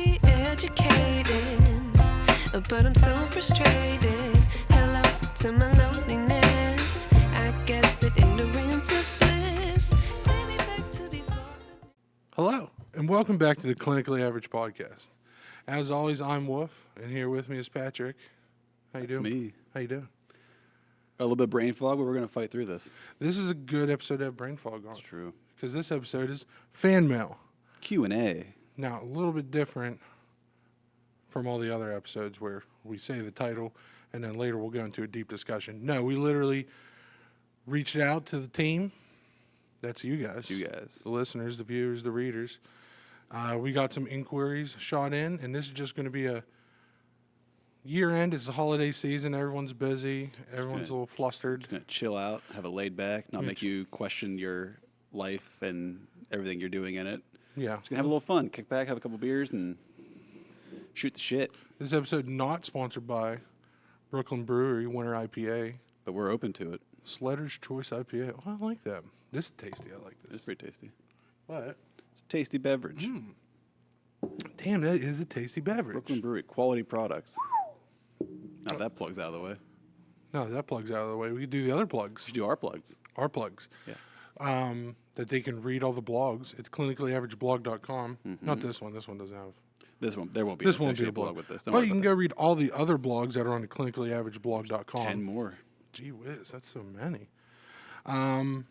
be educated, but I'm so frustrated. Hello to my loneliness. I guess that ignorance is bliss. Take me back to before. Hello, and welcome back to the Clinically Average Podcast. As always, I'm Wolf, and here with me is Patrick. How you doing? That's me. How you doing? Got a little bit of brain fog, but we're going to fight through this. This is a good episode to have brain fog on. That's true. Because this episode is fan mail. Q&A. Now, a little bit different from all the other episodes where we say the title, and then later we'll go into a deep discussion. No, we literally reached out to the team. That's you guys. You guys. The listeners, the viewers, the readers. We got some inquiries shot in, and this is just going to be a year end. It's the holiday season. Everyone's busy. Everyone's a little flustered. Going to chill out, have it laid back, not make you question your life and everything you're doing in it. Yeah. Just going to have a little fun. Kick back, have a couple beers, and shoot the shit. This episode not sponsored by Brooklyn Brewery Winter IPA. But we're open to it. Sledder's Choice IPA. Oh, I like that. This is tasty. I like It's this. pretty tasty. But It's a tasty beverage. damn, that is a tasty beverage. Brooklyn Brewery, quality products. Now that plug's out of the way. No, that plug's out of the way. We could do the other plugs. We should do our plugs. Our plugs. Yeah. That they can read all the blogs at clinicallyaveragepodcast.com. Not this one. This one doesn't have. There won't be This an won't be a associated blog with this. Don't But worry you can about go read all the other blogs that are on the clinicallyaveragepodcast.com. 10 more. Gee whiz, that's so many. And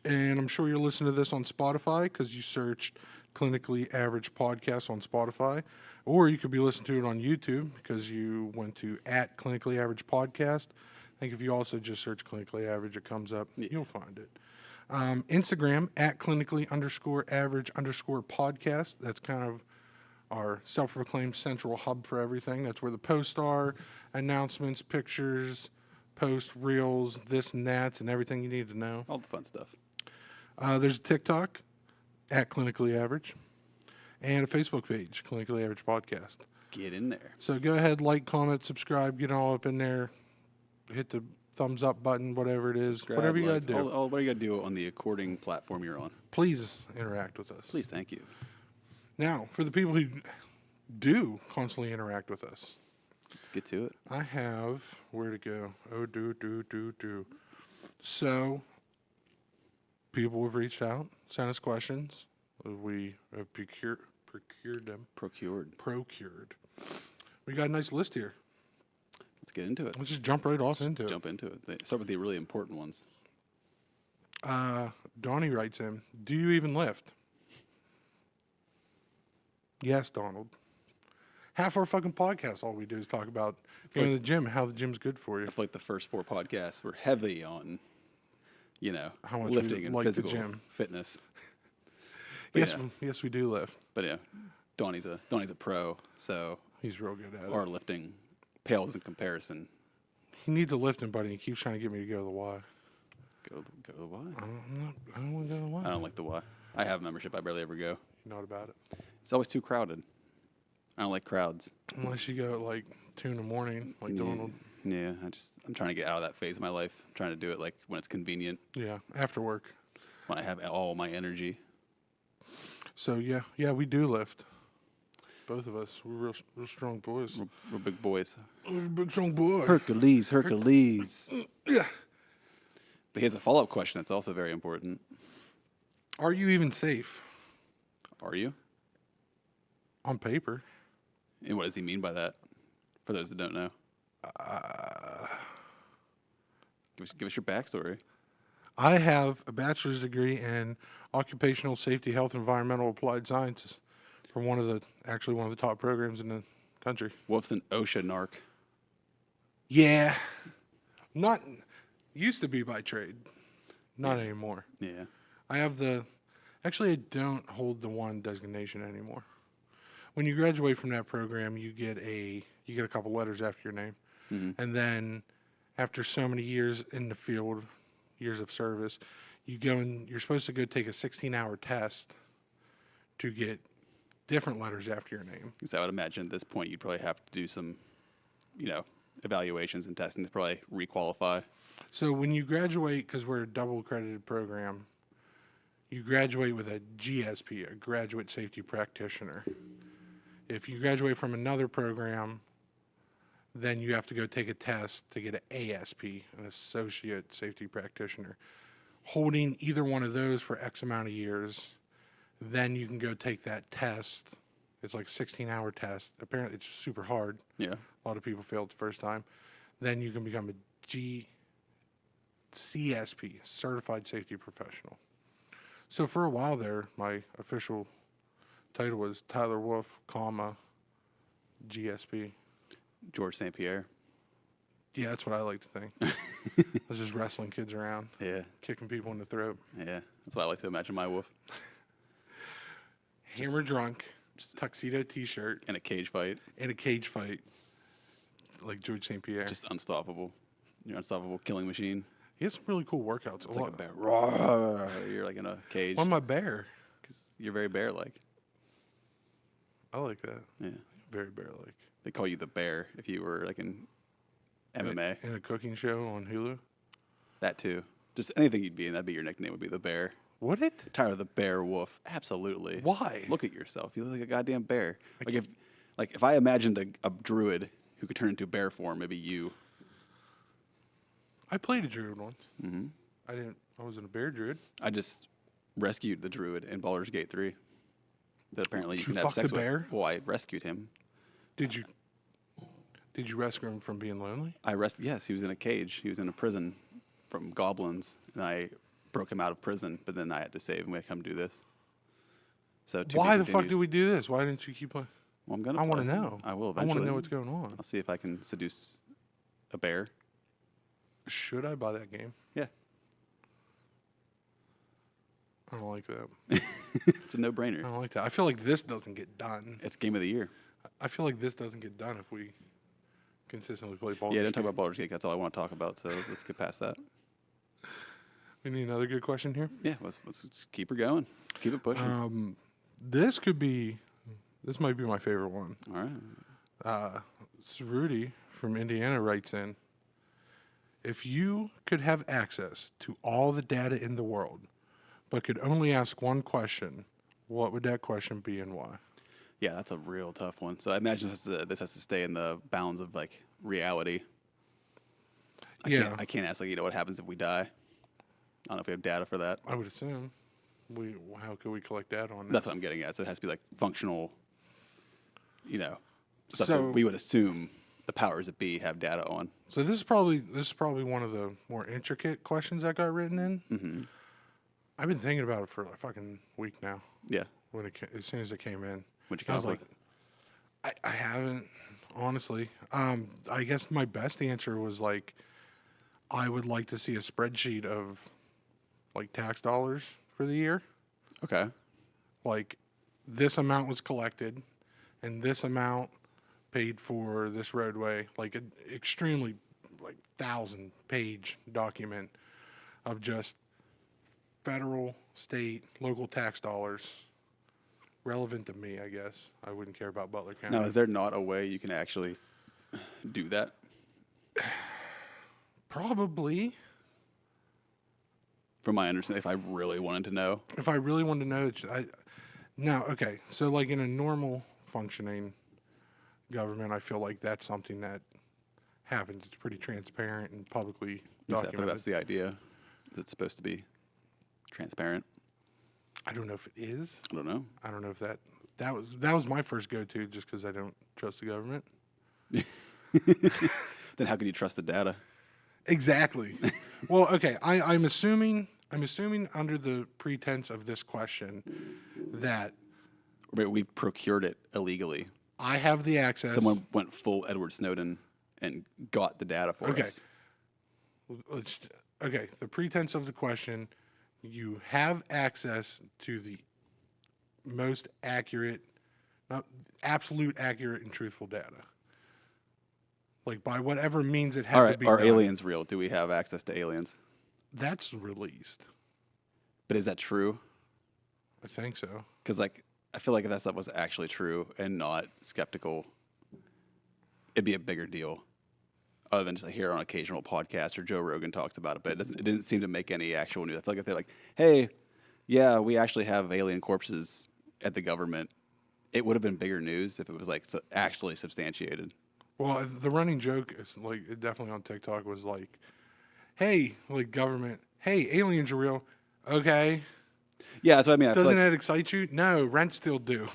I'm sure you'll listen to this on Spotify because you searched Clinically Average Podcast on Spotify. Or you could be listening to it on YouTube because you went to at Clinically Average Podcast. I think if you also just search Clinically Average, it comes up. Yeah. You'll find it. Instagram at clinically_average_podcast. That's kind of our self-proclaimed central hub for everything. That's where the posts are, announcements, pictures, posts, reels, this and that, and everything you need to know. All the fun stuff. There's a TikTok at Clinically Average and a Facebook page, Clinically Average Podcast. Get in there. So go ahead, like, comment, subscribe, get all up in there, hit the thumbs up button, whatever it is, Subscribe, whatever you like, got to do. what you got to do on the according platform you're on. Please interact with us. Please, thank you. Now, for the people who do constantly interact with us, Let's get to it. I have where to go. So, people have reached out, sent us questions. We have procured them. Procured. We got a nice list here. Let's get into it. Let's just jump right off into it. Jump into it. Start with the really important ones. Donnie writes in, do you even lift? Yes, Donald. Half our fucking podcast, all we do is talk about going to the gym, how the gym's good for you. I feel like the first 4 podcasts were heavy on, How much we lifting and like the physical gym. fitness. But Yes, we do lift. But yeah, Donnie's a pro, so He's real good at it. our lifting pales in comparison. He needs a lifting buddy. He keeps trying to get me to go to the Y. Go to the Y. I don't want to go to the Y. I don't like the Y. I have membership. I barely ever go. Not about it. It's always too crowded. I don't like crowds. Unless you go at like 2 in the morning, like Donald. Yeah, I'm trying to get out of that phase of my life. I'm trying to do it like when it's convenient, Yeah, after work. when I have all my energy. So yeah, we do lift. Both of us. We're real strong boys. We're big boys. We're a big strong boy. Hercules. Yeah. But here's a follow-up question that's also very important. Are you even safe? Are you? On paper. And what does he mean by that? For those that don't know. Give us your backstory. I have a bachelor's degree in occupational safety, health, environmental applied sciences from one of the top programs in the country. What's an OSHA narc? Yeah. Not used to be by trade. Not anymore. Yeah. I have actually I don't hold the one designation anymore. When you graduate from that program, you get a couple letters after your name. Mm-hmm. And then after so many years in the field, years of service, you're supposed to go take a 16-hour test to get different letters after your name. Because I would imagine at this point you'd probably have to do some, evaluations and testing to probably requalify. So when you graduate, because we're a double accredited program, you graduate with a GSP, a Graduate Safety Practitioner. If you graduate from another program, then you have to go take a test to get an ASP, an Associate Safety Practitioner. Holding either one of those for X amount of years, then you can go take that test. It's like a 16-hour test. Apparently, it's super hard. Yeah. A lot of people failed the first time. Then you can become a CSP, Certified Safety Professional. So for a while there, my official title was Tyler Wolf, GSP. George St. Pierre. Yeah, that's what I like to think. I was just wrestling kids around, Yeah. kicking people in the throat. Yeah. That's what I like to imagine my wolf. Hammer drunk, tuxedo T-shirt, In a cage fight. in a cage fight, like George St. Pierre. Just unstoppable. You're an unstoppable killing machine. He has some really cool workouts. It's like a bear. Roar. You're like in a cage. Why am I bear? 'Cause you're very bear-like. I like that. Yeah. Very bear-like. They call you the bear if you were like in MMA. In a cooking show on Hulu. That too. Just anything you'd be in, that'd be your nickname, would be the bear. Would it? Tyler the Bear Wolf. Absolutely. Why? Look at yourself. You look like a goddamn bear. Like if I imagined a druid who could turn into bear form, maybe you. I played a druid once. Mm-hmm. I wasn't a bear druid. I just rescued the druid in Baldur's Gate 3. That apparently Did you you can have fuck sex the with. bear? Well, I rescued him. Did you rescue him from being lonely? Yes, he was in a cage. He was in a prison from goblins, and I broke him out of prison. But then I had to save him. We had to come do this. So Why the fuck did we do this? Why didn't you keep playing? Well, I'm gonna. I want to play. know. I will I eventually. want to know what's going on. I'll see if I can seduce a bear. Should I buy that game? Yeah, I don't like that. it's a I no-brainer. don't like that. I feel like this doesn't get done. It's game of the year. I feel like this doesn't get done if we consistently play ball. Yeah, don't talk about Baldur's Gate. That's all I want to talk about. So let's get past that. We need another good question here. Yeah, let's keep her going. Let's keep it pushing. This might be my favorite one. All right. It's Rudy from Indiana writes in, if you could have access to all the data in the world, but could only ask one question, what would that question be and why? Yeah, that's a real tough one. So I imagine this has to stay in the bounds of like reality. I can't ask like what happens if we die. I don't know if we have data for that. I would assume. How could we collect data on that? That's what I'm getting at. So it has to be like functional, stuff So- that we would assume the powers that be have data on. So this is probably one of the more intricate questions that got written in. Mm-hmm. I've been thinking about it for a fucking week now. Yeah. As soon as it came in, What'd you I was come up like, I haven't honestly. I guess my best answer was like, I would like to see a spreadsheet of like tax dollars for the year. Okay. Like this amount was collected, and this amount paid for this roadway. Like an extremely 1,000-page document of just federal, state, local tax dollars relevant to me, I guess. I wouldn't care about Butler County. Now, is there not a way you can actually do that? Probably. From my understanding, if I really wanted to know. If I really wanted to know, okay. So like in a normal functioning government, I feel like that's something that happens. It's pretty transparent and publicly Exactly. documented. That's the idea. It's supposed to be transparent. I don't know if it is. I don't know. I don't know if that was my first go-to, just because I don't trust the government. Then how can you trust the data? Exactly. Well, okay. I'm assuming under the pretense of this question that We've procured it illegally. I have the access. Someone went full Edward Snowden and got the data for us. Okay. The pretense of the question, you have access to the most accurate, not absolute accurate and truthful data. Like by whatever means it had All to right, be are done. aliens real? Do we have access to aliens? That's released. But is that true? I think so. Because I feel like if that stuff was actually true and not skeptical, it'd be a bigger deal. Other than just hear on occasional podcast or Joe Rogan talks about it, but it didn't seem to make any actual news. I feel like if they're like, "Hey, yeah, we actually have alien corpses at the government," it would have been bigger news if it was like actually substantiated. Well, the running joke is like definitely on TikTok was like, "Hey, like government, hey, aliens are real." Okay, Yeah, that's what I mean. I feel doesn't like, that excite you? No, rent still do.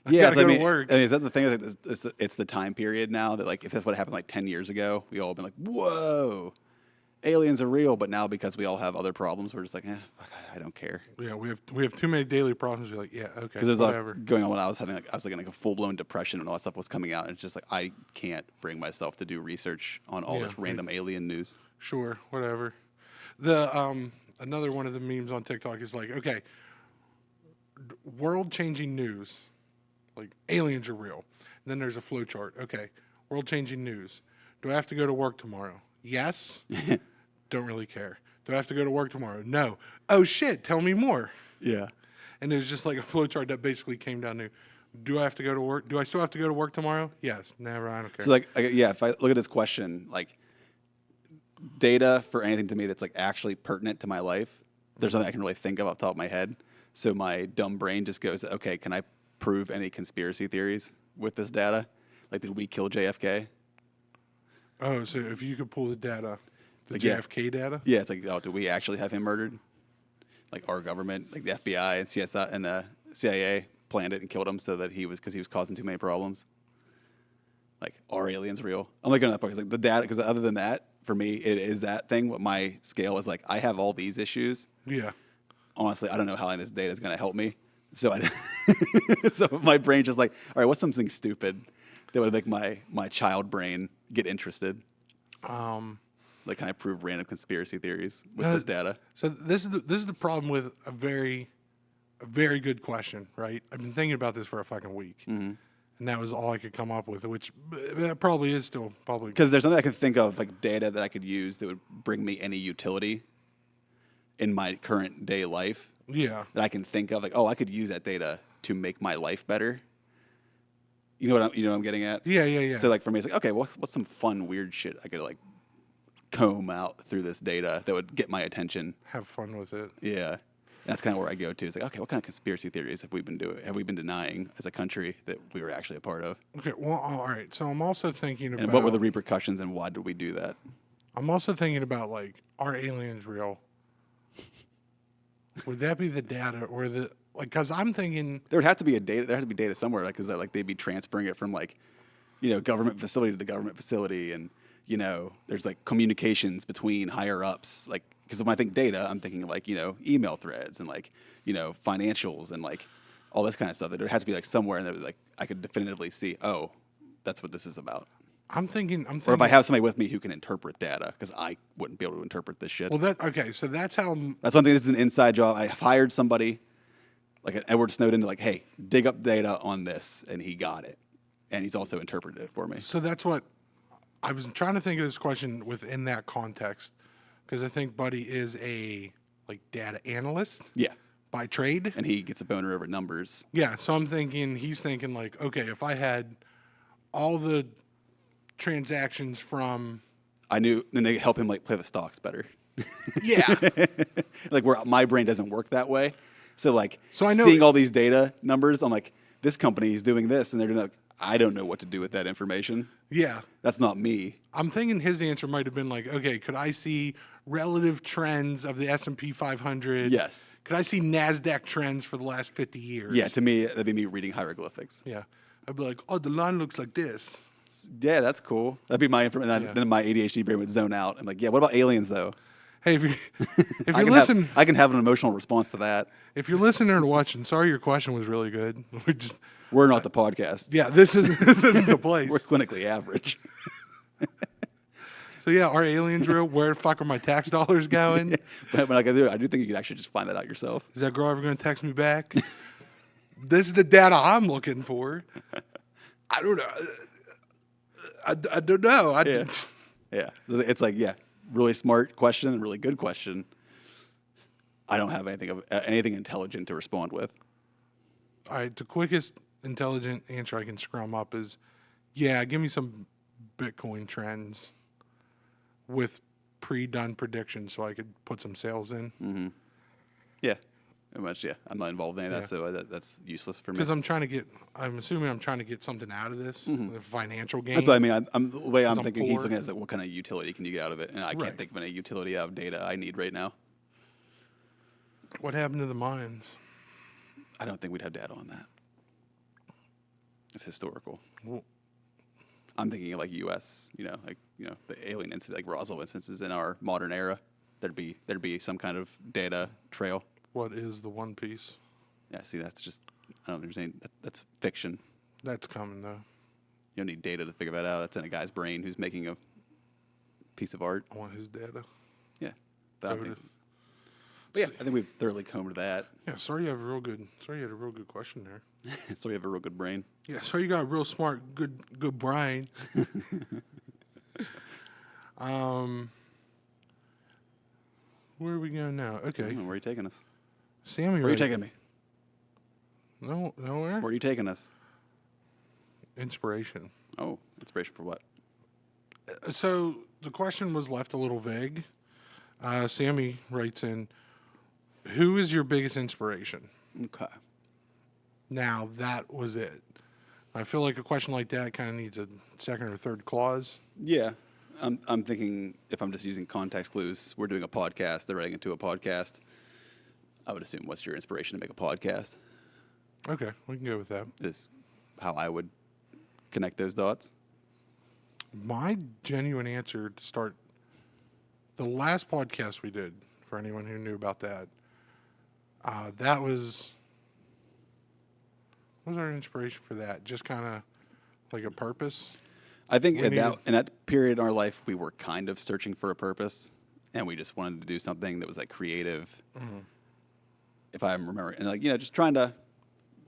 yeah, gotta so go I to mean, work. I mean, is that the thing? Like, it's the time period now that like if that's what happened like 10 years ago, we all been like, whoa, aliens are real. But now because we all have other problems, we're just like, fuck, I don't care. Yeah, we have too many daily problems. We're like, yeah, okay, Because there's whatever. like going on when I was like in like a full blown depression and all that stuff was coming out. And it's just like I can't bring myself to do research on all Yeah, this random alien news. Sure, whatever. The another one of the memes on TikTok is like, okay, world-changing news, like aliens are real. And then there's a flow chart. Okay, world-changing news. Do I have to go to work tomorrow? Yes. Don't really care. Do I have to go to work tomorrow? No. Oh shit, tell me more. Yeah. And it was just like a flow chart that basically came down to, do I have to go to work? Do I still have to go to work tomorrow? Yes. Never. I don't care. So like yeah, if I look at this question, like data for anything to me that's like actually pertinent to my life, there's nothing I can really think of off the top of my head. So my dumb brain just goes, okay, can I prove any conspiracy theories with this data? Like, did we kill JFK? Oh, so if you could pull the data, the Like, yeah. JFK data? Yeah, it's like, oh, did we actually have him murdered? Like our government, like the FBI and CSI and CIA planned it and killed him so that because he was causing too many problems. Like, are aliens real? I'm like going to that part because like the data, because other than that, for me, it is that thing. What my scale is like, I have all these issues. Yeah. Honestly, I don't know how this data is going to help me. So so my brain just like, all right, what's something stupid that would make my child brain get interested? Like, can I prove random conspiracy theories with this data? So this is the problem with a very good question, right? I've been thinking about this for a fucking week, and that was all I could come up with, which that probably is still probably Because there's nothing I can think of, like data that I could use that would bring me any utility in my current day life. yeah. That I can think of, like, oh, I could use that data to make my life better. You know what I'm getting at? Yeah. So like for me, it's like, okay, what's some fun weird shit I could like comb out through this data that would get my attention? Have fun with it. Yeah. That's kind of where I go to. It's like, okay, what kind of conspiracy theories have we been denying as a country that we were actually a part of? Okay, well, all right. So I'm also thinking about And what were the repercussions and why did we do that? I'm also thinking about like, are aliens real? Would that be the data or the like? Because I'm thinking There had to be data somewhere, like, because like they'd be transferring it from like, government facility to government facility, and there's like communications between higher ups, like, because when I think data, I'm thinking like email threads and like financials and like all this kind of stuff. That there has to be like somewhere, and like I could definitively see, oh, that's what this is about. I'm thinking. Or if I have somebody with me who can interpret data, because I wouldn't be able to interpret this shit. Well, okay. So that's how. That's one thing. This is an inside job. I have hired somebody, like an Edward Snowden, to like, hey, dig up data on this, and he got it, and he's also interpreted it for me. So that's what I was trying to think of this question within that context, because I think Buddy is a like data analyst Yeah, by trade. and he gets a boner over numbers. Yeah. So he's thinking like, okay, if I had all the transactions from I knew, then they help him like play the stocks better. yeah. Like where my brain doesn't work that way. So like, So I know- seeing all these data numbers, I'm like, this company is doing this, and they're doing that. I don't know what to do with that information. Yeah. That's not me. I'm thinking his answer might have been like, okay, could I see relative trends of the S&P 500? Yes. Could I see NASDAQ trends for the last 50 years? Yeah, to me, that'd be me reading hieroglyphics. Yeah. I'd be like, oh, the line looks like this. Yeah, that's cool. That'd be my information. Yeah. Then my ADHD brain would zone out. I'm like, yeah, what about aliens though? Hey, if I you're can listening, I can have an emotional response to that. if you're listening or watching, sorry, your question was really good. We're not the podcast. Yeah, this isn't the place. We're clinically average. So yeah, are aliens real? Where the fuck are my tax dollars going? But like I do think you could actually just find that out yourself. Is that girl ever going to text me back? This is the data I'm looking for. I don't know. I don't know. Yeah. Yeah. It's like, yeah, really smart question and really good question. I don't have anything intelligent to respond with. All right, the quickest intelligent answer I can scrum up is, yeah, give me some Bitcoin trends with pre-done predictions so I could put some sales in. Yeah. much, yeah. I'm not involved in any of that, Yeah. so that's useless for me. Because I'm assuming I'm trying to get something out of this, a financial gain. That's what I mean. The way I'm I'm thinking, he's poor. looking at it, like, what kind of utility can you get out of it? And I Right. can't think of any utility out of data I need right now. What happened to the mines? I don't think we'd have data on that. It's historical. Well, I'm thinking like U.S., the alien incident, like Roswell instances in our modern era. There'd be some kind of data trail. what is the One Piece? Yeah, see, that's just, I don't understand. That's fiction. That's coming though. You don't need data to figure that out. That's in a guy's brain who's making a piece of art. I want his data. Yeah. But Go to- yeah, I think we've thoroughly combed that. Yeah, sorry you had a real good question there. So we have a real good brain. Yeah, so you got a real smart, good brain. Where are we going now? Okay, Where are you taking us? Sammy. Where are you taking me? No, nowhere. Where are you taking us? Inspiration. Oh, inspiration for what? So the question was left a little vague. Sammy writes in, "Who is your biggest inspiration?" Okay. Now that was it. I feel like a question like that kind of needs a second or third clause. Yeah. I'm thinking if I'm just using context clues, we're doing a podcast, they're writing into a podcast. I would assume what's your inspiration to make a podcast Okay, we can go with that. is how I would connect those dots. My genuine answer to start the last podcast we did, for anyone who knew about that, that was what was our inspiration for that? Just kind of like a purpose. I think We in needed- that period in our life, we were kind of searching for a purpose, and we just wanted to do something that was like creative. If I remember, and just trying to,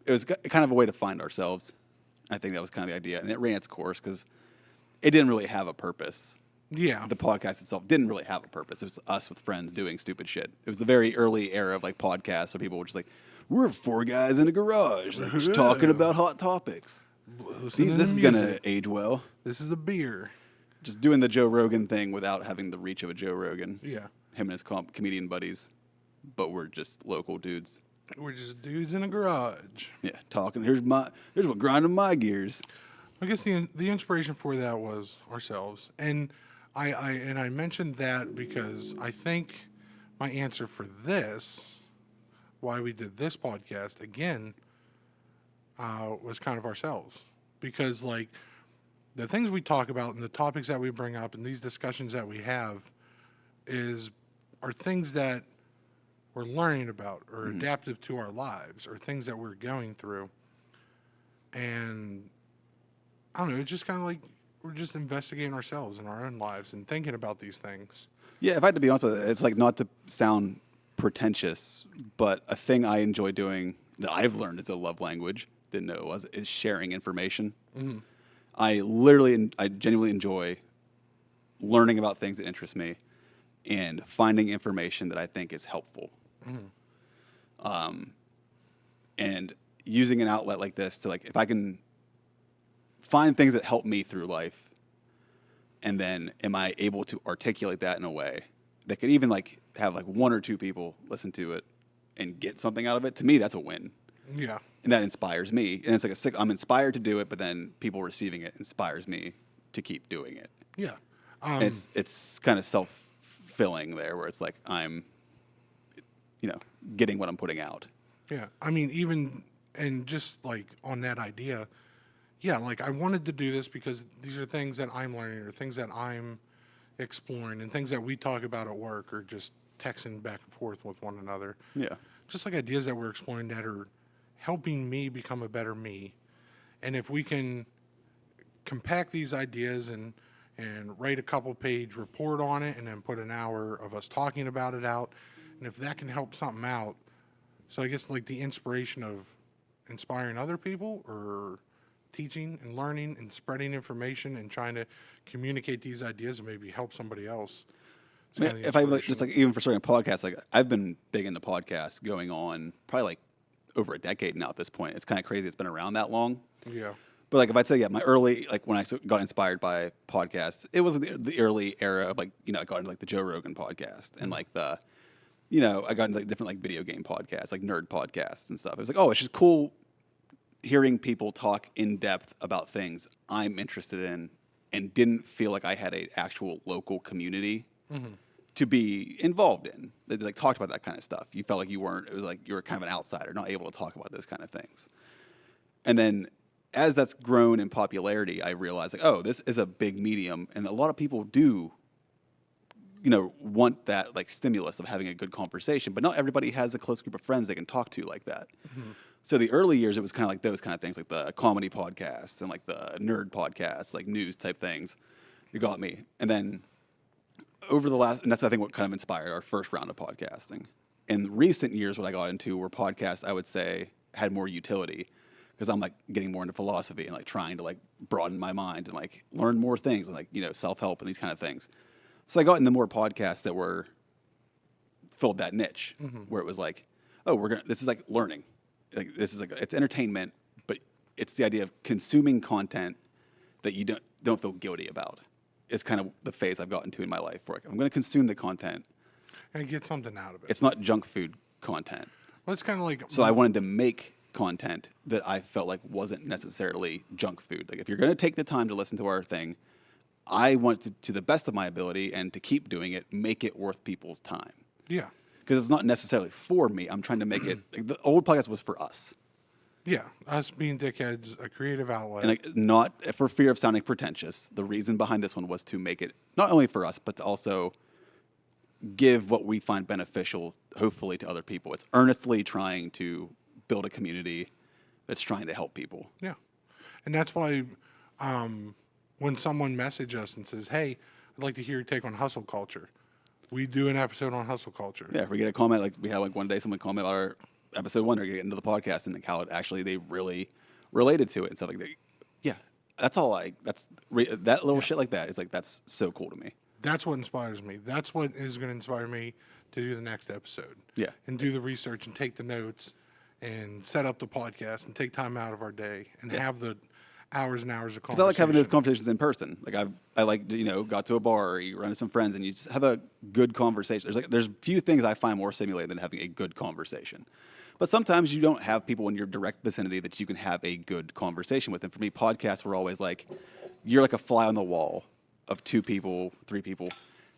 it was kind of a way to find ourselves. I think that was kind of the idea, and it ran its course because it didn't really have a purpose. Yeah, The podcast itself didn't really have a purpose. It was us with friends doing stupid shit. It was the very early era of like podcasts where people were just like, "We're four guys in a garage, like, just talking about hot topics." listen to This the is gonna music. age well. This is the beer. Just doing the Joe Rogan thing without having the reach of a Joe Rogan. Yeah, Him and his comedian buddies, but we're just local dudes. we're just dudes in a garage. Yeah, talking. Here's what grinding my gears. I guess the inspiration for that was ourselves, and I mentioned that because I think my answer for this, why we did this podcast again, was kind of ourselves, because like the things we talk about and the topics that we bring up and these discussions that we have are things that we're learning about or adaptive to our lives or things that we're going through, and I don't know, it's just kind of like we're just investigating ourselves in our own lives and thinking about these things. Yeah, if I had to be honest with it, it's like not to sound pretentious, but a thing I enjoy doing that I've learned is a love language, didn't know it was, is sharing information. I genuinely enjoy learning about things that interest me and finding information that I think is helpful. And using an outlet like this to, like, if I can find things that help me through life, and then am I able to articulate that in a way that could even like have like one or two people listen to it and get something out of it, to me that's a win. Yeah. And that inspires me. And it's like I'm inspired to do it, but then people receiving it inspires me to keep doing it. Yeah. And it's kind of self-filling there, where it's like I'm, getting what I'm putting out. Yeah. I mean, even, and just like on that idea, yeah, like I wanted to do this because these are things that I'm learning or things that I'm exploring and things that we talk about at work or just texting back and forth with one another. Yeah. Just like ideas that we're exploring that are helping me become a better me. And if we can compact these ideas and write a couple page report on it and then put an hour of us talking about it out, and if that can help something out, so I guess like the inspiration of inspiring other people or teaching and learning and spreading information and trying to communicate these ideas and maybe help somebody else. It's kinda the If I look, inspiration. just like even for starting a podcast, like I've been big into podcasts going on probably like over a decade now at this point. It's kind of crazy it's been around that long. Yeah. But like if I'd say, yeah, my early, like when I got inspired by podcasts, it was the early era of like, I got into like the Joe Rogan podcast and like the, I got into like different like video game podcasts, like nerd podcasts and stuff. It was like, oh, it's just cool hearing people talk in depth about things I'm interested in, and didn't feel like I had a actual local community to be involved in. They like talked about that kind of stuff. You felt like you weren't. It was like you were kind of an outsider, not able to talk about those kind of things. And then as that's grown in popularity, I realized like, oh, this is a big medium, and a lot of people do, want that like stimulus of having a good conversation. But not everybody has a close group of friends they can talk to like that. So the early years, it was kind of like those kind of things, like the comedy podcasts and like the nerd podcasts, like news type things. You got me. And then over the last, and that's I think what kind of inspired our first round of podcasting. In recent years, what I got into were podcasts I would say had more utility, because I'm like getting more into philosophy and like trying to like broaden my mind and like learn more things and like, self-help and these kind of things. So I got into more podcasts that were filled that niche where it was like, oh, this is like learning. Like this is like, it's entertainment, but it's the idea of consuming content that you don't feel guilty about. It's kind of the phase I've gotten to in my life where I'm going to consume the content and get something out of it. It's not junk food content. Well, it's kind of like, so I wanted to make content that I felt like wasn't necessarily junk food. Like if you're going to take the time to listen to our thing, I want to the best of my ability and to keep doing it, make it worth people's time. Yeah. Because it's not necessarily for me. I'm trying to make it, like the old podcast was for us. Yeah, us being dickheads, a creative outlet. And like, not for fear of sounding pretentious. The reason behind this one was to make it not only for us, but to also give what we find beneficial, hopefully, to other people. It's earnestly trying to build a community that's trying to help people. Yeah. And that's why when someone messages us and says, hey, I'd like to hear your take on hustle culture, we do an episode on hustle culture. Yeah, if we get a comment, like we had like one day someone comment about our episode 1 or get into the podcast and like how it actually they really related to it and stuff like that. Yeah, that's all that little shit like that is like, that's so cool to me. That's what inspires me. That's what is going to inspire me to do the next episode. Yeah. And do the research and take the notes and set up the podcast and take time out of our day and have the hours and hours of conversation. Because I like having those conversations in person. Like I like, got to a bar or you run into some friends and you just have a good conversation. There's few things I find more stimulating than having a good conversation. But sometimes you don't have people in your direct vicinity that you can have a good conversation with. And for me, podcasts were always like, you're like a fly on the wall of 2 people, 3 people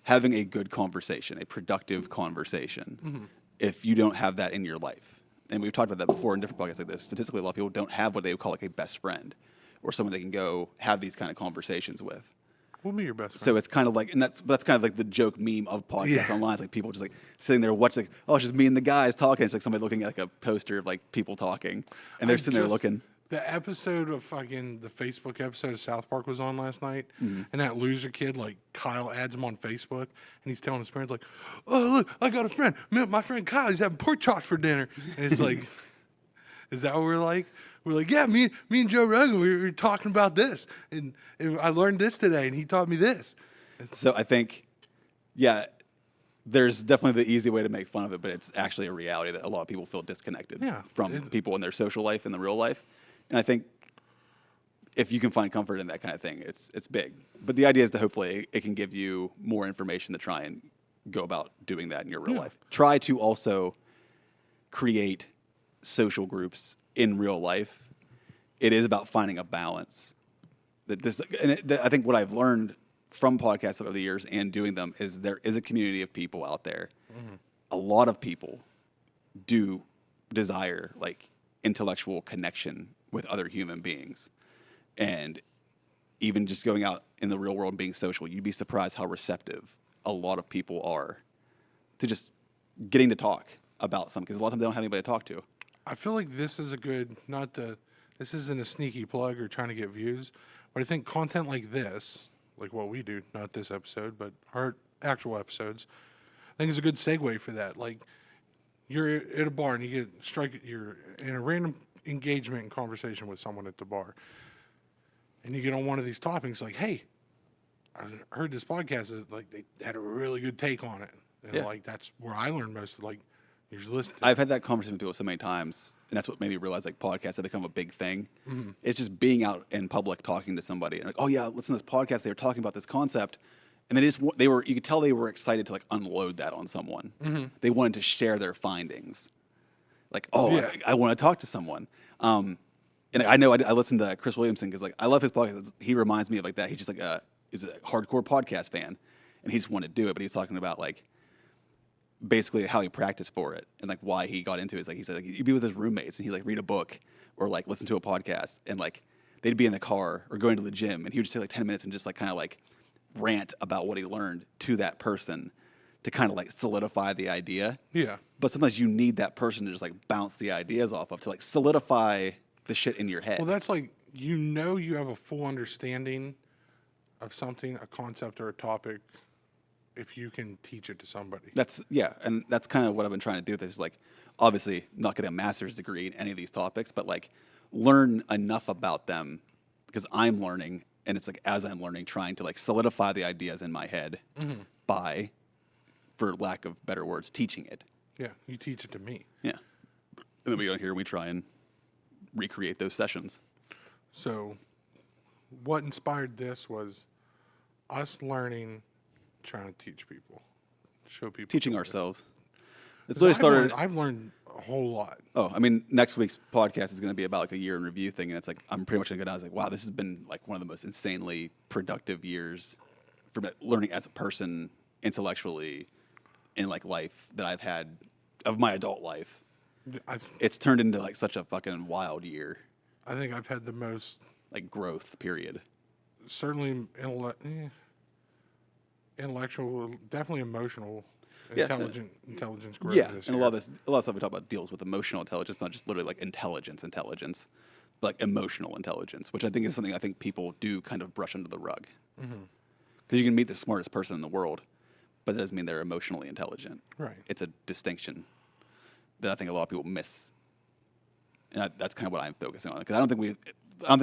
having a good conversation, a productive conversation, if you don't have that in your life. And we've talked about that before in different podcasts like this. Statistically, a lot of people don't have what they would call like a best friend or someone they can go have these kind of conversations with. We'll be your best friend. So it's kind of like, and that's kind of like the joke meme of podcasts online. It's like people just like sitting there watching, like, oh, it's just me and the guys talking. It's like somebody looking at like a poster of like people talking, and they're sitting there looking. The episode of the Facebook episode of South Park was on last night, and that loser kid, like Kyle, adds him on Facebook, and he's telling his parents like, "Oh look, I got a friend. My friend Kyle, he's having pork chops for dinner." And it's like, is that what we're like? We're like, yeah, me and Joe Rogan, we were talking about this, and I learned this today, and he taught me this. So I think, yeah, there's definitely the easy way to make fun of it, but it's actually a reality that a lot of people feel disconnected from people in their social life and the real life. And I think if you can find comfort in that kind of thing, it's big. But the idea is that hopefully it can give you more information to try and go about doing that in your real life. Try to also create social groups in real life. It is about finding a balance. I think what I've learned from podcasts over the years and doing them is there is a community of people out there. A lot of people do desire like intellectual connection with other human beings. And even just going out in the real world and being social, you'd be surprised how receptive a lot of people are to just getting to talk about something, because a lot of times they don't have anybody to talk to. I feel like this is a good, this isn't a sneaky plug or trying to get views, but I think content like this, like what we do, not this episode, but our actual episodes, I think is a good segue for that. Like, you're at a bar and you're in a random engagement and conversation with someone at the bar, and you get on one of these topics like, hey, I heard this podcast, like they had a really good take on it. And like, that's where I learned most of, like, usually listen to I've had that conversation with people so many times, and that's what made me realize like podcasts have become a big thing. It's just being out in public talking to somebody and like, oh yeah, listen to this podcast, they were talking about this concept, And you could tell they were excited to like unload that on someone. They wanted to share their findings. Like, Yeah. I want to talk to someone. And I know I listen to Chris Williamson because like I love his podcast. He reminds me of like that. He's just like he's a hardcore podcast fan, and he just wanted to do it. But he's talking about like basically how he practiced for it and like why he got into it. It's like he said like he'd be with his roommates and he'd like read a book or like listen to a podcast, and like they'd be in the car or going to the gym, and he would just take like 10 minutes and just like kind of like rant about what he learned to that person to kind of like solidify the idea. Yeah. But sometimes you need that person to just like bounce the ideas off of to like solidify the shit in your head. Well, that's like, you have a full understanding of something, a concept or a topic, if you can teach it to somebody. And that's kind of what I've been trying to do with this. Like, obviously, not getting a master's degree in any of these topics, but like learn enough about them because I'm learning, and it's like as I'm learning, trying to like solidify the ideas in my head by, for lack of better words, teaching it. Yeah, you teach it to me. Yeah, and then we go here and we try and recreate those sessions. So, what inspired this was us learning, trying to teach people, show people. Teaching ourselves. It's 'Cause really started. I've learned a whole lot. Oh, I mean, next week's podcast is going to be about like a year in review thing, and it's like I'm pretty much going to go down. I was like, wow, this has been like one of the most insanely productive years for learning as a person, intellectually, in like life that I've had of my adult life. It's turned into like such a fucking wild year. I think I've had the most, like, growth period. Certainly intellectual, definitely emotional, Yeah. intelligence growth. Yeah, this and year. a lot of stuff we talk about deals with emotional intelligence, not just literally like intelligence, but like emotional intelligence, which I think is something I think people do kind of brush under the rug. Because you can meet the smartest person in the world, but that doesn't mean they're emotionally intelligent. Right. It's a distinction that I think a lot of people miss, and that's kind of what I'm focusing on. Because I don't think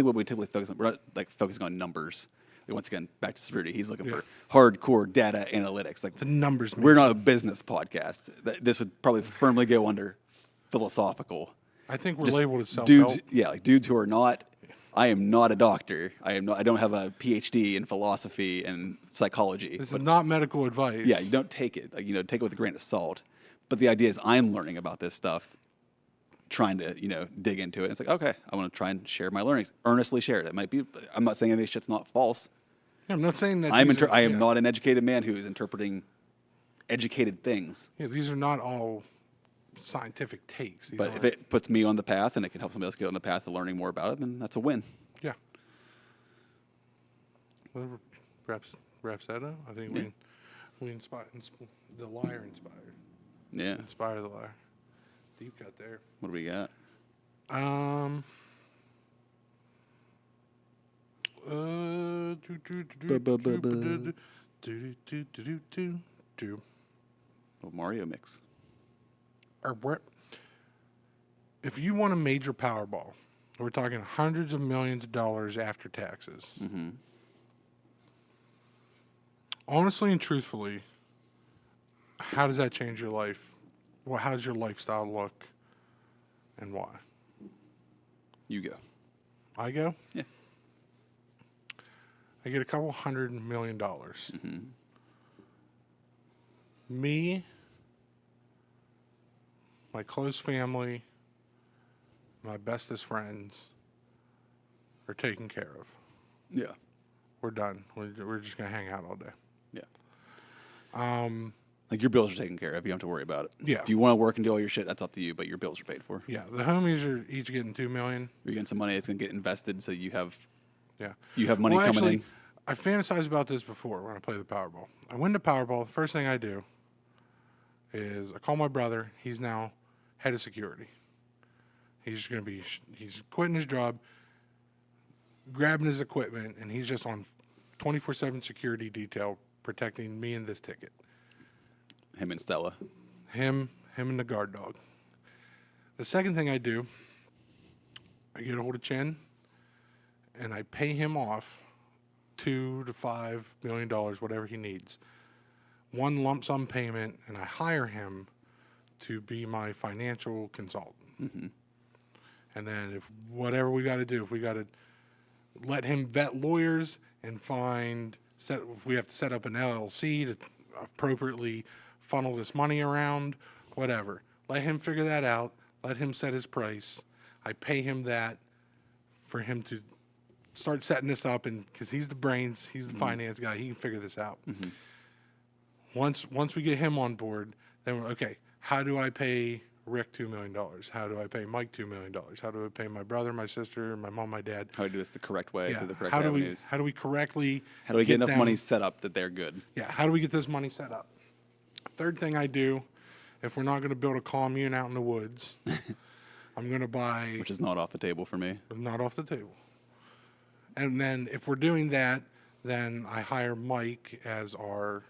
what we typically focus on. We're not like focusing on numbers. Once again, back to Saruti. He's looking for hardcore data analytics. Like The numbers. we're not a business podcast. This would probably firmly go under philosophical. I think we're Just labeled as self-help. dudes. Yeah, like dudes who are not. I am not a doctor. I don't have a PhD in philosophy and psychology. This is not medical advice. Yeah, you don't take it. Like, take it with a grain of salt. But the idea is I'm learning about this stuff, trying to, dig into it. And it's like, okay, I want to try and share my learnings. Earnestly share it. It might be, I'm not saying any of this shit's not false. Yeah, I'm not saying that. I am not an educated man who is interpreting educated things. Yeah, these are not all scientific takes. But if it puts me on the path and it can help somebody else get on the path of learning more about it, then that's a win. Yeah. Whatever wraps that up. I think we inspire the liar inspired. Yeah. Inspire the liar. Deep cut there. What do we got? Little Mario mix. If you won a major Powerball, we're talking hundreds of millions of dollars after taxes. Mm-hmm. Honestly and truthfully, how does that change your life? Well, how does your lifestyle look, and why? You go. I go? Yeah. I get a couple $100 million. Mm-hmm. Me, my close family, my bestest friends are taken care of. Yeah. We're done. We're just going to hang out all day. Yeah. Like your bills are taken care of. You don't have to worry about it. Yeah. If you want to work and do all your shit, that's up to you, but your bills are paid for. Yeah. The homies are each getting $2 million. You're getting some money. It's going to get invested so you have Yeah. money Well, coming actually, in. I fantasized about this before when I play the Powerball. I win the Powerball. The first thing I do is I call my brother. He's now head of security. He's quitting his job, grabbing his equipment, and he's just on 24/7 security detail protecting me and this ticket. Him and Stella. Him and the guard dog. The second thing I do, I get a hold of Chen, and I pay him off $2 to $5 million, whatever he needs. One lump sum payment, and I hire him to be my financial consultant. Mm-hmm. And then if we got to let him vet lawyers and find if we have to set up an LLC to appropriately funnel this money around, whatever. Let him figure that out. Let him set his price. I pay him that for him to start setting this up, and because he's the brains, he's the finance guy, he can figure this out. Once we get him on board, then okay, how do I pay Rick $2 million? How do I pay Mike $2 million? How do I pay my brother, my sister, my mom, my dad? How do we do this the correct way, through the correct how avenues? do we correctly? How do we get enough them, money set up that they're good? Yeah, how do we get this money set up? Third thing I do, if we're not going to build a commune out in the woods, I'm going to buy. Which is not off the table for me. Not off the table. And then if we're doing that, then I hire Mike as our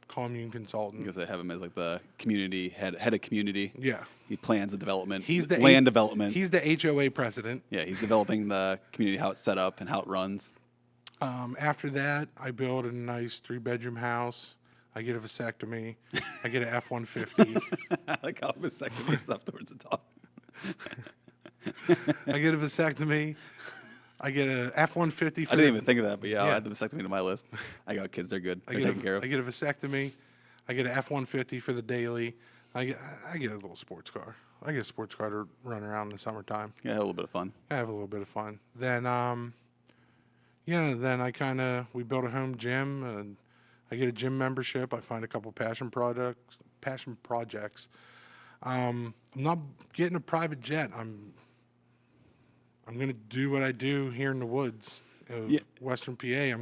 commune consultant. Because I have him as like the community head of community. Yeah. He plans the development. He's the land development. He's the HOA president. Yeah, he's developing the community, how it's set up and how it runs. After that, I build a nice 3-bedroom house. I get a vasectomy. I get an F-150. I like how vasectomy stuff towards the top. I get a vasectomy. I get a F-150. I didn't even think of that, but yeah, I'll add the vasectomy to my list. I got kids; they're good. They're taken care of. I get a vasectomy. I get an F-150 for the daily. I get a little sports car. I get a sports car to run around in the summertime. Yeah, have a little bit of fun. I have a little bit of fun. Then, then we build a home gym, and I get a gym membership. I find a couple passion projects. I'm not getting a private jet. I'm gonna do what I do here in the woods of Western PA. I'm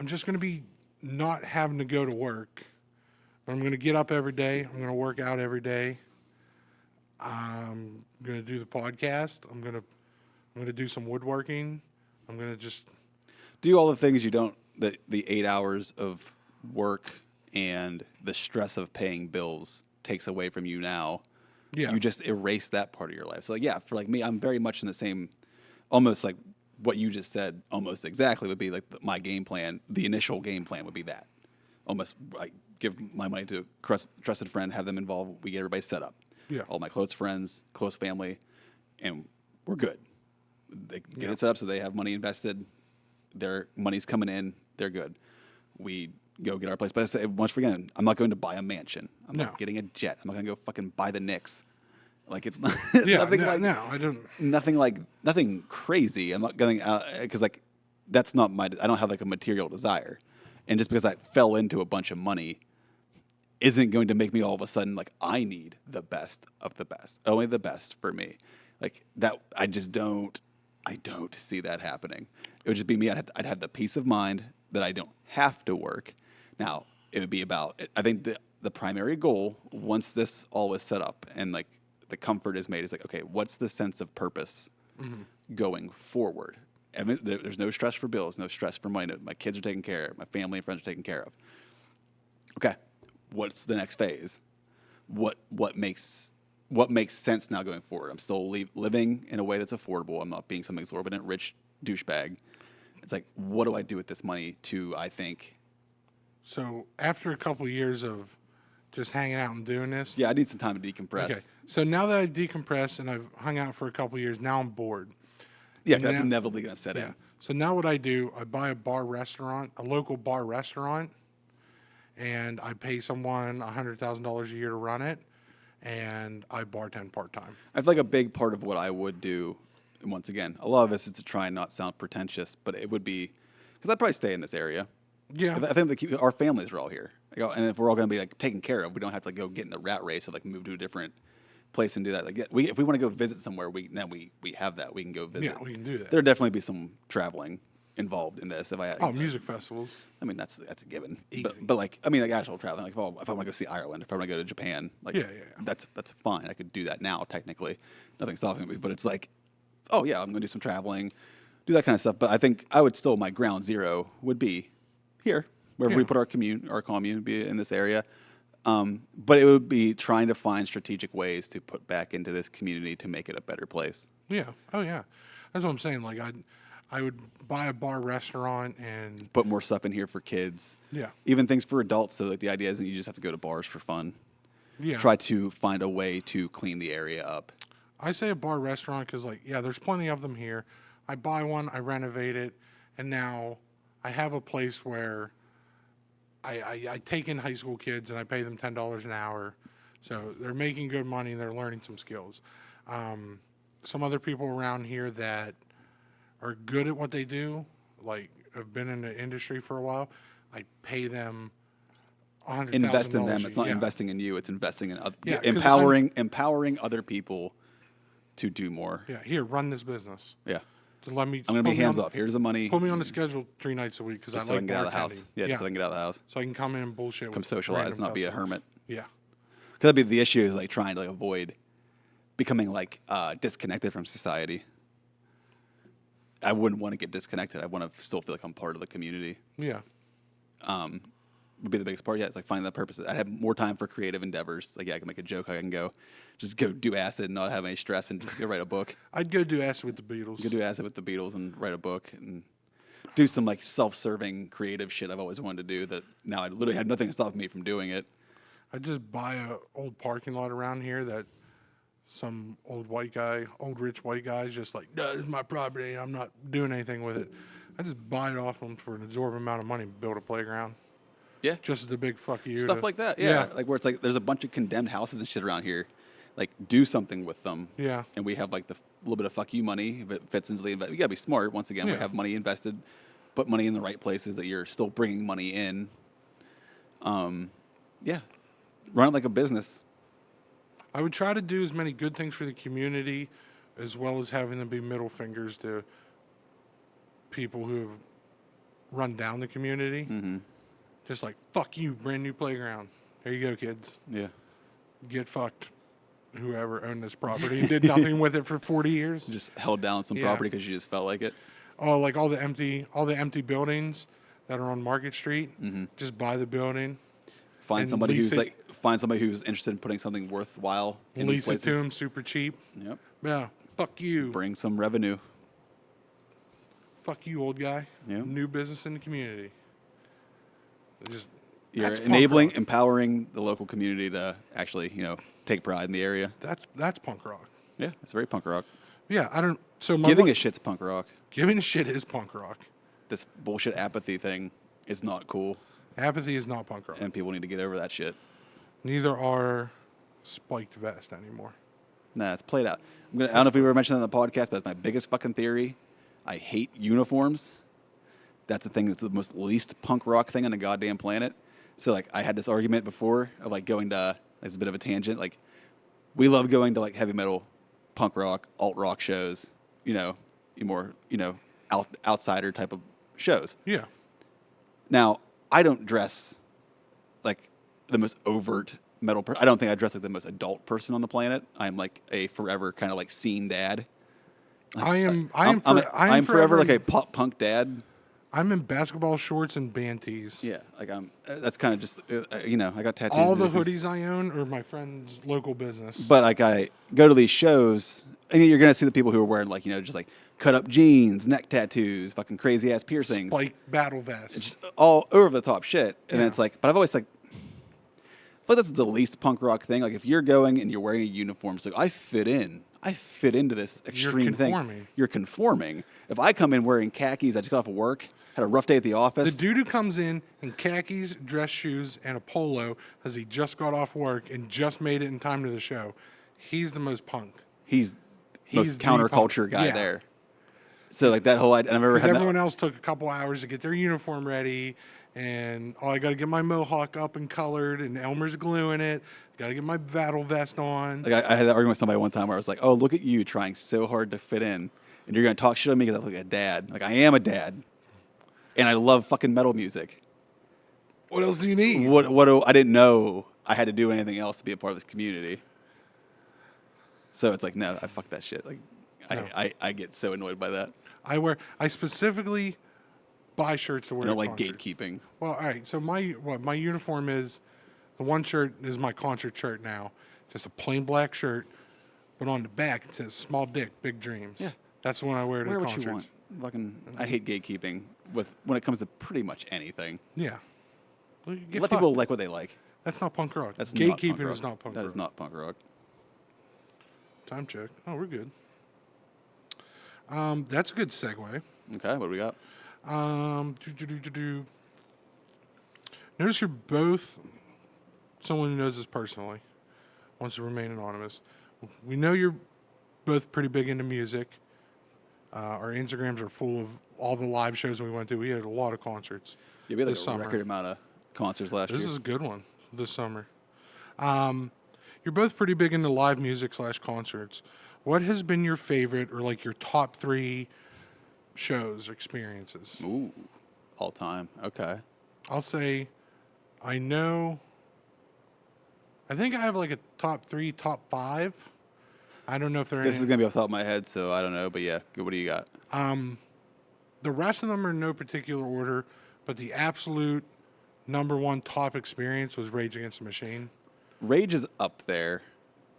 just gonna be not having to go to work. But I'm gonna get up every day. I'm gonna work out every day. I'm gonna do the podcast. I'm gonna do some woodworking. I'm gonna just do all the things you don't. The 8 hours of work and the stress of paying bills takes away from you now. Yeah. You just erase that part of your life. So like, yeah, for like me, I'm very much in the same, almost like what you just said, almost exactly would be like my game plan. The initial game plan would be that. Almost like give my money to a trusted friend, have them involved. We get everybody set up. Yeah. All my close friends, close family, and we're good. They get it set up so they have money invested. Their money's coming in. They're good. We go get our place. But I say, once again, I'm not going to buy a mansion. I'm not getting a jet. I'm not going to go fucking buy the Knicks. Like it's not nothing crazy. I'm not going because like that's not my. I don't have like a material desire, and just because I fell into a bunch of money, isn't going to make me all of a sudden like I need the best of the best, only the best for me. Like that, I just don't. I don't see that happening. It would just be me. I'd have the peace of mind that I don't have to work. Now it would be about. I think the primary goal once this all is set up and like. The comfort is made is like, okay, what's the sense of purpose going forward? I mean, there's no stress for bills, no stress for money. My kids are taken care of. My family and friends are taken care of. Okay, what's the next phase? What makes sense now going forward? I'm still living in a way that's affordable. I'm not being some exorbitant rich douchebag. It's like, what do I do with this money to, I think. So after a couple of years of just hanging out and doing this. Yeah, I need some time to decompress. Okay. So now that I've decompressed and I've hung out for a couple of years, now I'm bored. Yeah, and that's inevitably going to set in. So now what I do, I buy a local bar restaurant, and I pay someone $100,000 a year to run it, and I bartend part-time. I feel like a big part of what I would do, and once again, a lot of this is to try and not sound pretentious, but it would be, because I'd probably stay in this area. Yeah. I think our families are all here. And if we're all going to be like taken care of, we don't have to like go get in the rat race or like move to a different place and do that. Like if we want to go visit somewhere, we have that. We can go visit. Yeah, we can do that. There'd definitely be some traveling involved in this. Music festivals. I mean, that's a given. Easy. But like, I mean, like actual traveling. Like if I want to go see Ireland, if I want to go to Japan, like that's fine. I could do that now. Technically, nothing's stopping me. But it's like, oh yeah, I'm going to do some traveling, do that kind of stuff. But I think I would still my ground zero would be here. Wherever we put our commune would be in this area. But it would be trying to find strategic ways to put back into this community to make it a better place. Yeah. Oh, yeah. That's what I'm saying. Like, I would buy a bar restaurant and put more stuff in here for kids. Yeah. Even things for adults. So like the idea isn't you just have to go to bars for fun. Yeah. Try to find a way to clean the area up. I say a bar restaurant because, like, there's plenty of them here. I buy one, I renovate it, and now I have a place where I take in high school kids and I pay them $10 an hour. So they're making good money and they're learning some skills. Some other people around here that are good at what they do, like have been in the industry for a while, I pay them $100,000. Invest in them. It's not yeah. investing in you. It's investing in Yeah, 'cause empowering other people to do more. Yeah, here, run this business. Yeah. Just let me. I'm going to be hands off. Here's the money. Put me on the schedule 3 nights a week because I Just so I like can get out of the house. bartending. Yeah, just so I can get out of the house. So I can come in and bullshit. Come with socialize, random not be a customers. hermit. Yeah. Because that'd be the issue is like trying to like avoid becoming like disconnected from society. I wouldn't want to get disconnected. I want to still feel like I'm part of the community. Yeah. Would be the biggest part. Yeah, it's like finding that purpose. I'd have more time for creative endeavors. Like, yeah, I can make a joke. I can go do acid and not have any stress and just go write a book. I'd go do acid with the Beatles. Go do acid with the Beatles and write a book and do some like self-serving creative shit I've always wanted to do that now I literally have nothing to stop me from doing it. I'd just buy a old parking lot around here that some old rich white guy is just like, no, this is my property. I'm not doing anything with it. I just buy it off them for an absorbent amount of money and build a playground. Yeah. Just as a big fuck you. Stuff like that. Yeah. Like where it's like there's a bunch of condemned houses and shit around here. Like do something with them. Yeah. And we have like the little bit of fuck you money if it fits into the investment. We got to be smart. Once again, we have money invested. Put money in the right places that you're still bringing money in. Yeah. Run it like a business. I would try to do as many good things for the community as well as having them be middle fingers to people who have run down the community. Mm-hmm. Just like, fuck you, brand new playground. There you go, kids. Yeah. Get fucked. Whoever owned this property did nothing with it for 40 years. Just held down some property because you just felt like it. Oh, like all the empty buildings that are on Market Street. Mm-hmm. Just buy the building. Find somebody who's interested in putting something worthwhile in these places. Lease it to them super cheap. Yep. Yeah. Fuck you. Bring some revenue. Fuck you, old guy. Yep. New business in the community. You're enabling, empowering the local community to actually, take pride in the area. That's punk rock. Yeah, it's very punk rock. Yeah, Giving a shit's punk rock. Giving a shit is punk rock. This bullshit apathy thing is not cool. Apathy is not punk rock. And people need to get over that shit. Neither are spiked vest anymore. Nah, it's played out. I don't know if we were mentioning on the podcast, but it's my biggest fucking theory. I hate uniforms. That's the thing that's the most least punk rock thing on the goddamn planet. So, like, I had this argument before of, like, going to, it's a bit of a tangent. Like, we love going to, like, heavy metal, punk rock, alt rock shows, more, outsider type of shows. Yeah. Now, I don't dress like the most overt metal person. I don't think I dress like the most adult person on the planet. I'm like a forever kind of like scene dad. Like, I'm forever like a pop punk dad. I'm in basketball shorts and band tees. Yeah, like that's kind of just I got tattoos. All the hoodies I own are my friend's local business. But like I go to these shows, and you're gonna see the people who are wearing like just like cut up jeans, neck tattoos, fucking crazy ass piercings, spike battle vests, it's just all over the top shit. And then it's like, but I've always like, I feel like that's the least punk rock thing. Like if you're going and you're wearing a uniform, so I fit in. I fit into this extreme thing. You're conforming. If I come in wearing khakis, I just got off of work, had a rough day at the office. The dude who comes in khakis, dress shoes, and a polo because he just got off work and just made it in time to the show, he's the most punk. He's most counterculture guy there. So like that whole idea. Because everyone else took a couple hours to get their uniform ready, and I got to get my mohawk up and colored, and Elmer's gluing it. Got to get my battle vest on. Like I had that argument with somebody one time where I was like, "Oh, look at you trying so hard to fit in, and you're gonna talk shit on me because I look like a dad. Like I am a dad, and I love fucking metal music. What else do you need? I didn't know I had to do anything else to be a part of this community. So it's like, no, I fuck that shit. Like, no. I get so annoyed by that. I specifically buy shirts to wear. I don't like gatekeeping. Well, all right. So my uniform is, the one shirt is my concert shirt now, just a plain black shirt, but on the back it says "Small Dick, Big Dreams." Yeah, that's the one I wear to the concerts. What you want. Fucking, I hate gatekeeping when it comes to pretty much anything. Yeah. Let people like what they like. That's not punk rock. That's gatekeeping is not punk rock. That is not punk rock. Time check. Oh, we're good. That's a good segue. Okay, what do we got? Notice you're both someone who knows us personally, wants to remain anonymous. We know you're both pretty big into music. Our Instagrams are full of all the live shows we went to. We had a lot of concerts. Yeah, we had like this a summer. record amount of concerts last year. This is a good one this summer. You're both pretty big into live music / concerts. What has been your favorite or like your top 3 shows, experiences? Ooh, all time. Okay. I'll say, I think I have like a top 3, top 5. I don't know if they're This any. is going to be off the top of my head, so I don't know. But yeah, what do you got? The rest of them are in no particular order, but the absolute number 1 top experience was Rage Against the Machine. Rage is up there.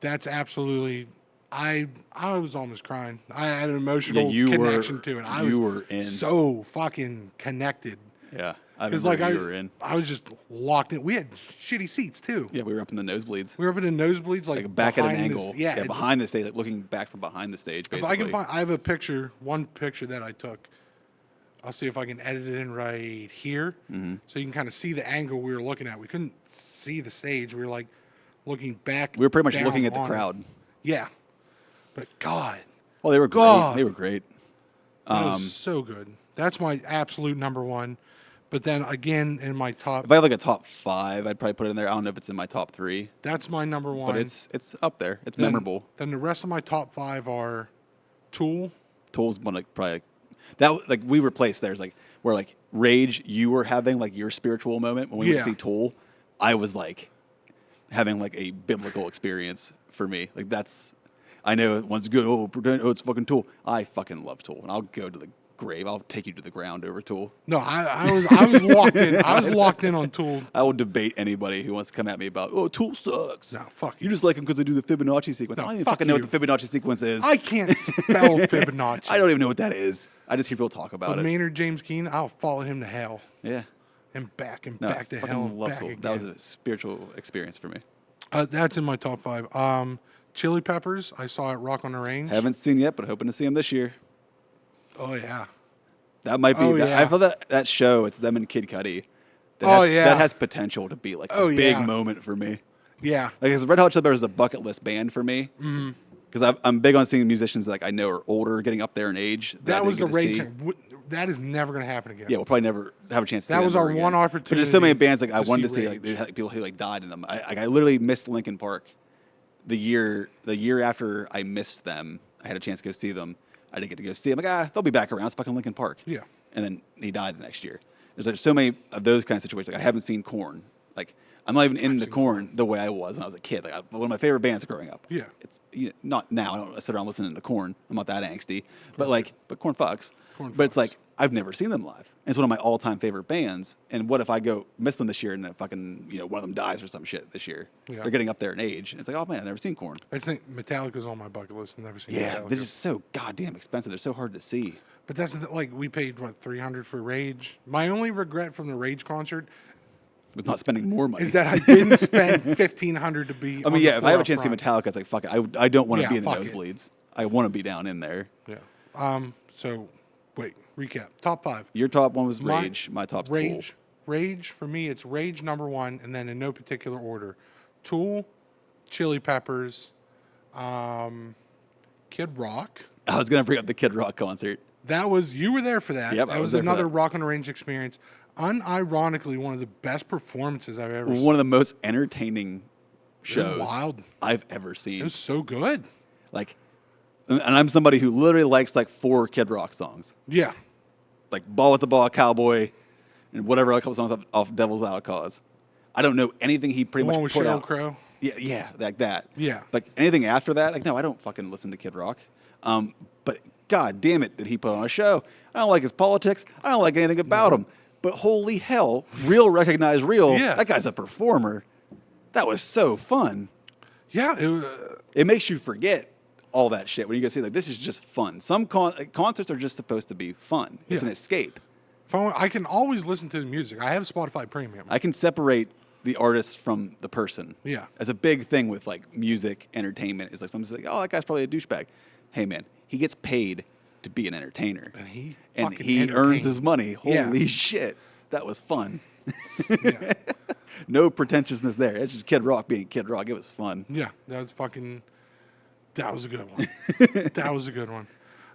That's absolutely. I was almost crying. I had an emotional you connection to it. I was were in. so fucking connected. Yeah, I Because remember like you were in. I was just locked in. We had shitty seats too. Yeah, we were up in the nosebleeds. We were up in the nosebleeds, Like back at an behind angle. yeah, behind the stage, like looking back from behind the stage, if basically. I can find, I have a picture, one picture that I took. I'll see if I can edit it in right here, so you can kind of see the angle we were looking at. We couldn't see the stage. We were like looking back. We were pretty much down looking at the on it. crowd. Yeah, but God, Well, they were great. God. They were great. that was so good. That's my absolute number 1. But then again, in my top, If I have like a top 5, I'd probably put it in there. I don't know if it's in my top 3, that's my number 1. but it's up there. It's Then- memorable. Then the rest of my top 5 are Tool. Tool's one like probably that like we replaced theirs like where like Rage you were having like your spiritual moment when we went Yeah. to see Tool. I was like having like a biblical experience for me. Like that's I know one's good. Oh, pretend, oh, it's fucking Tool. I fucking love Tool, and I'll go to the grave. I'll take you to the ground over Tool. No, I was locked in. I was locked in on Tool. I will debate anybody who wants to come at me about, oh, Tool sucks. No, fuck You just like them because they do the Fibonacci sequence. No, I don't even fuck fucking know you. what the Fibonacci sequence is. I can't spell Fibonacci. I don't even know what that is. I just hear people talk about But it. Maynard James Keen, I'll follow him to hell Yeah. and back and No, back to fucking hell and love back Tool. again. That was a spiritual experience for me. That's in my top 5. Chili Peppers, I saw at Rock on the Range. Haven't seen yet, but hoping to see them this year. Oh yeah. That might be. Oh, that, yeah. I feel that show. It's them and Kid Cudi. That Oh, has, yeah. That has potential to be like a Oh, big yeah. moment for me. Yeah. Like, 'cause Red Hot Chili Peppers is a bucket list band for me. Because I'm big on seeing musicians that like I know are older, getting up there in age. I That didn't was the get to Rage. see. That is never going to happen again. Yeah, we'll probably never have a chance to see That them was our ever again. one But there's so many opportunity bands like I to wanted to see see like Rage. they had people who like died in them. I literally missed Linkin Park. The year after I missed them, I had a chance to go see them. I didn't get to go see them. Like, they'll be back around. It's fucking Linkin Park. Yeah. And then he died the next year. There's like so many of those kind of situations. Like I haven't seen Korn. Like I'm not even into Korn the way I was when I was a kid. Like one of my favorite bands growing up. Yeah. It's not now. I don't sit around listening to Korn. I'm not that angsty. But Korn fucks. Korn But it's fucks. like I've never seen them live. And it's one of my all-time favorite bands. And what if I go miss them this year and then fucking one of them dies or some shit this year? Yeah. They're getting up there in age. And it's like, oh man, I've never seen Korn. I just think Metallica's on my bucket list. I've never seen Yeah, Metallica. they're just so goddamn expensive. They're so hard to see. But that's like we paid what $300 for Rage. My only regret from the Rage concert It's not spending more money. is that I didn't spend $1,500 to be. I mean, yeah, if I have a chance to see Metallica, it's like, fuck it. I don't want to Yeah, be in the fuck it. nosebleeds. I want to be down in there. Yeah. So, wait. Recap. Top 5. Your top one was My- Rage. My top's Rage. Tool. Rage for me. It's Rage number 1, and then in no particular order. Tool, Chili Peppers, Kid Rock. I was going to bring up the Kid Rock concert. That was you were there for that. Yep, that I was was there for another that. Rock on the Range experience. Unironically, one of the best performances I've ever seen. One of the most entertaining It was shows wild. I've ever seen. It was so good. Like, and I'm somebody who literally likes like 4 Kid Rock songs. Yeah. Like Ball with the Ball, Cowboy, and whatever a couple songs off Devil's Out Cause. I don't know anything he pretty The much one with put Sheryl out. Crow. Yeah, like that. Yeah. Like anything after that, like no, I don't fucking listen to Kid Rock. But god damn it, did he put on a show? I don't like his politics. I don't like anything about him. But holy hell, real recognize real. Yeah. That guy's a performer. That was so fun. Yeah. It makes you forget all that shit when you go see like this is just fun. Some concerts are just supposed to be fun. It's Yeah. an escape. I can always listen to the music. I have Spotify Premium. I can separate the artist from the person. Yeah. As a big thing with like music, entertainment, is like someone's like, oh, that guy's probably a douchebag. Hey man, he gets paid to be an entertainer. And he earns his money. Holy shit. That was fun. Yeah. No pretentiousness there. It's just Kid Rock being Kid Rock. It was fun. Yeah, that was a good one. That was a good one.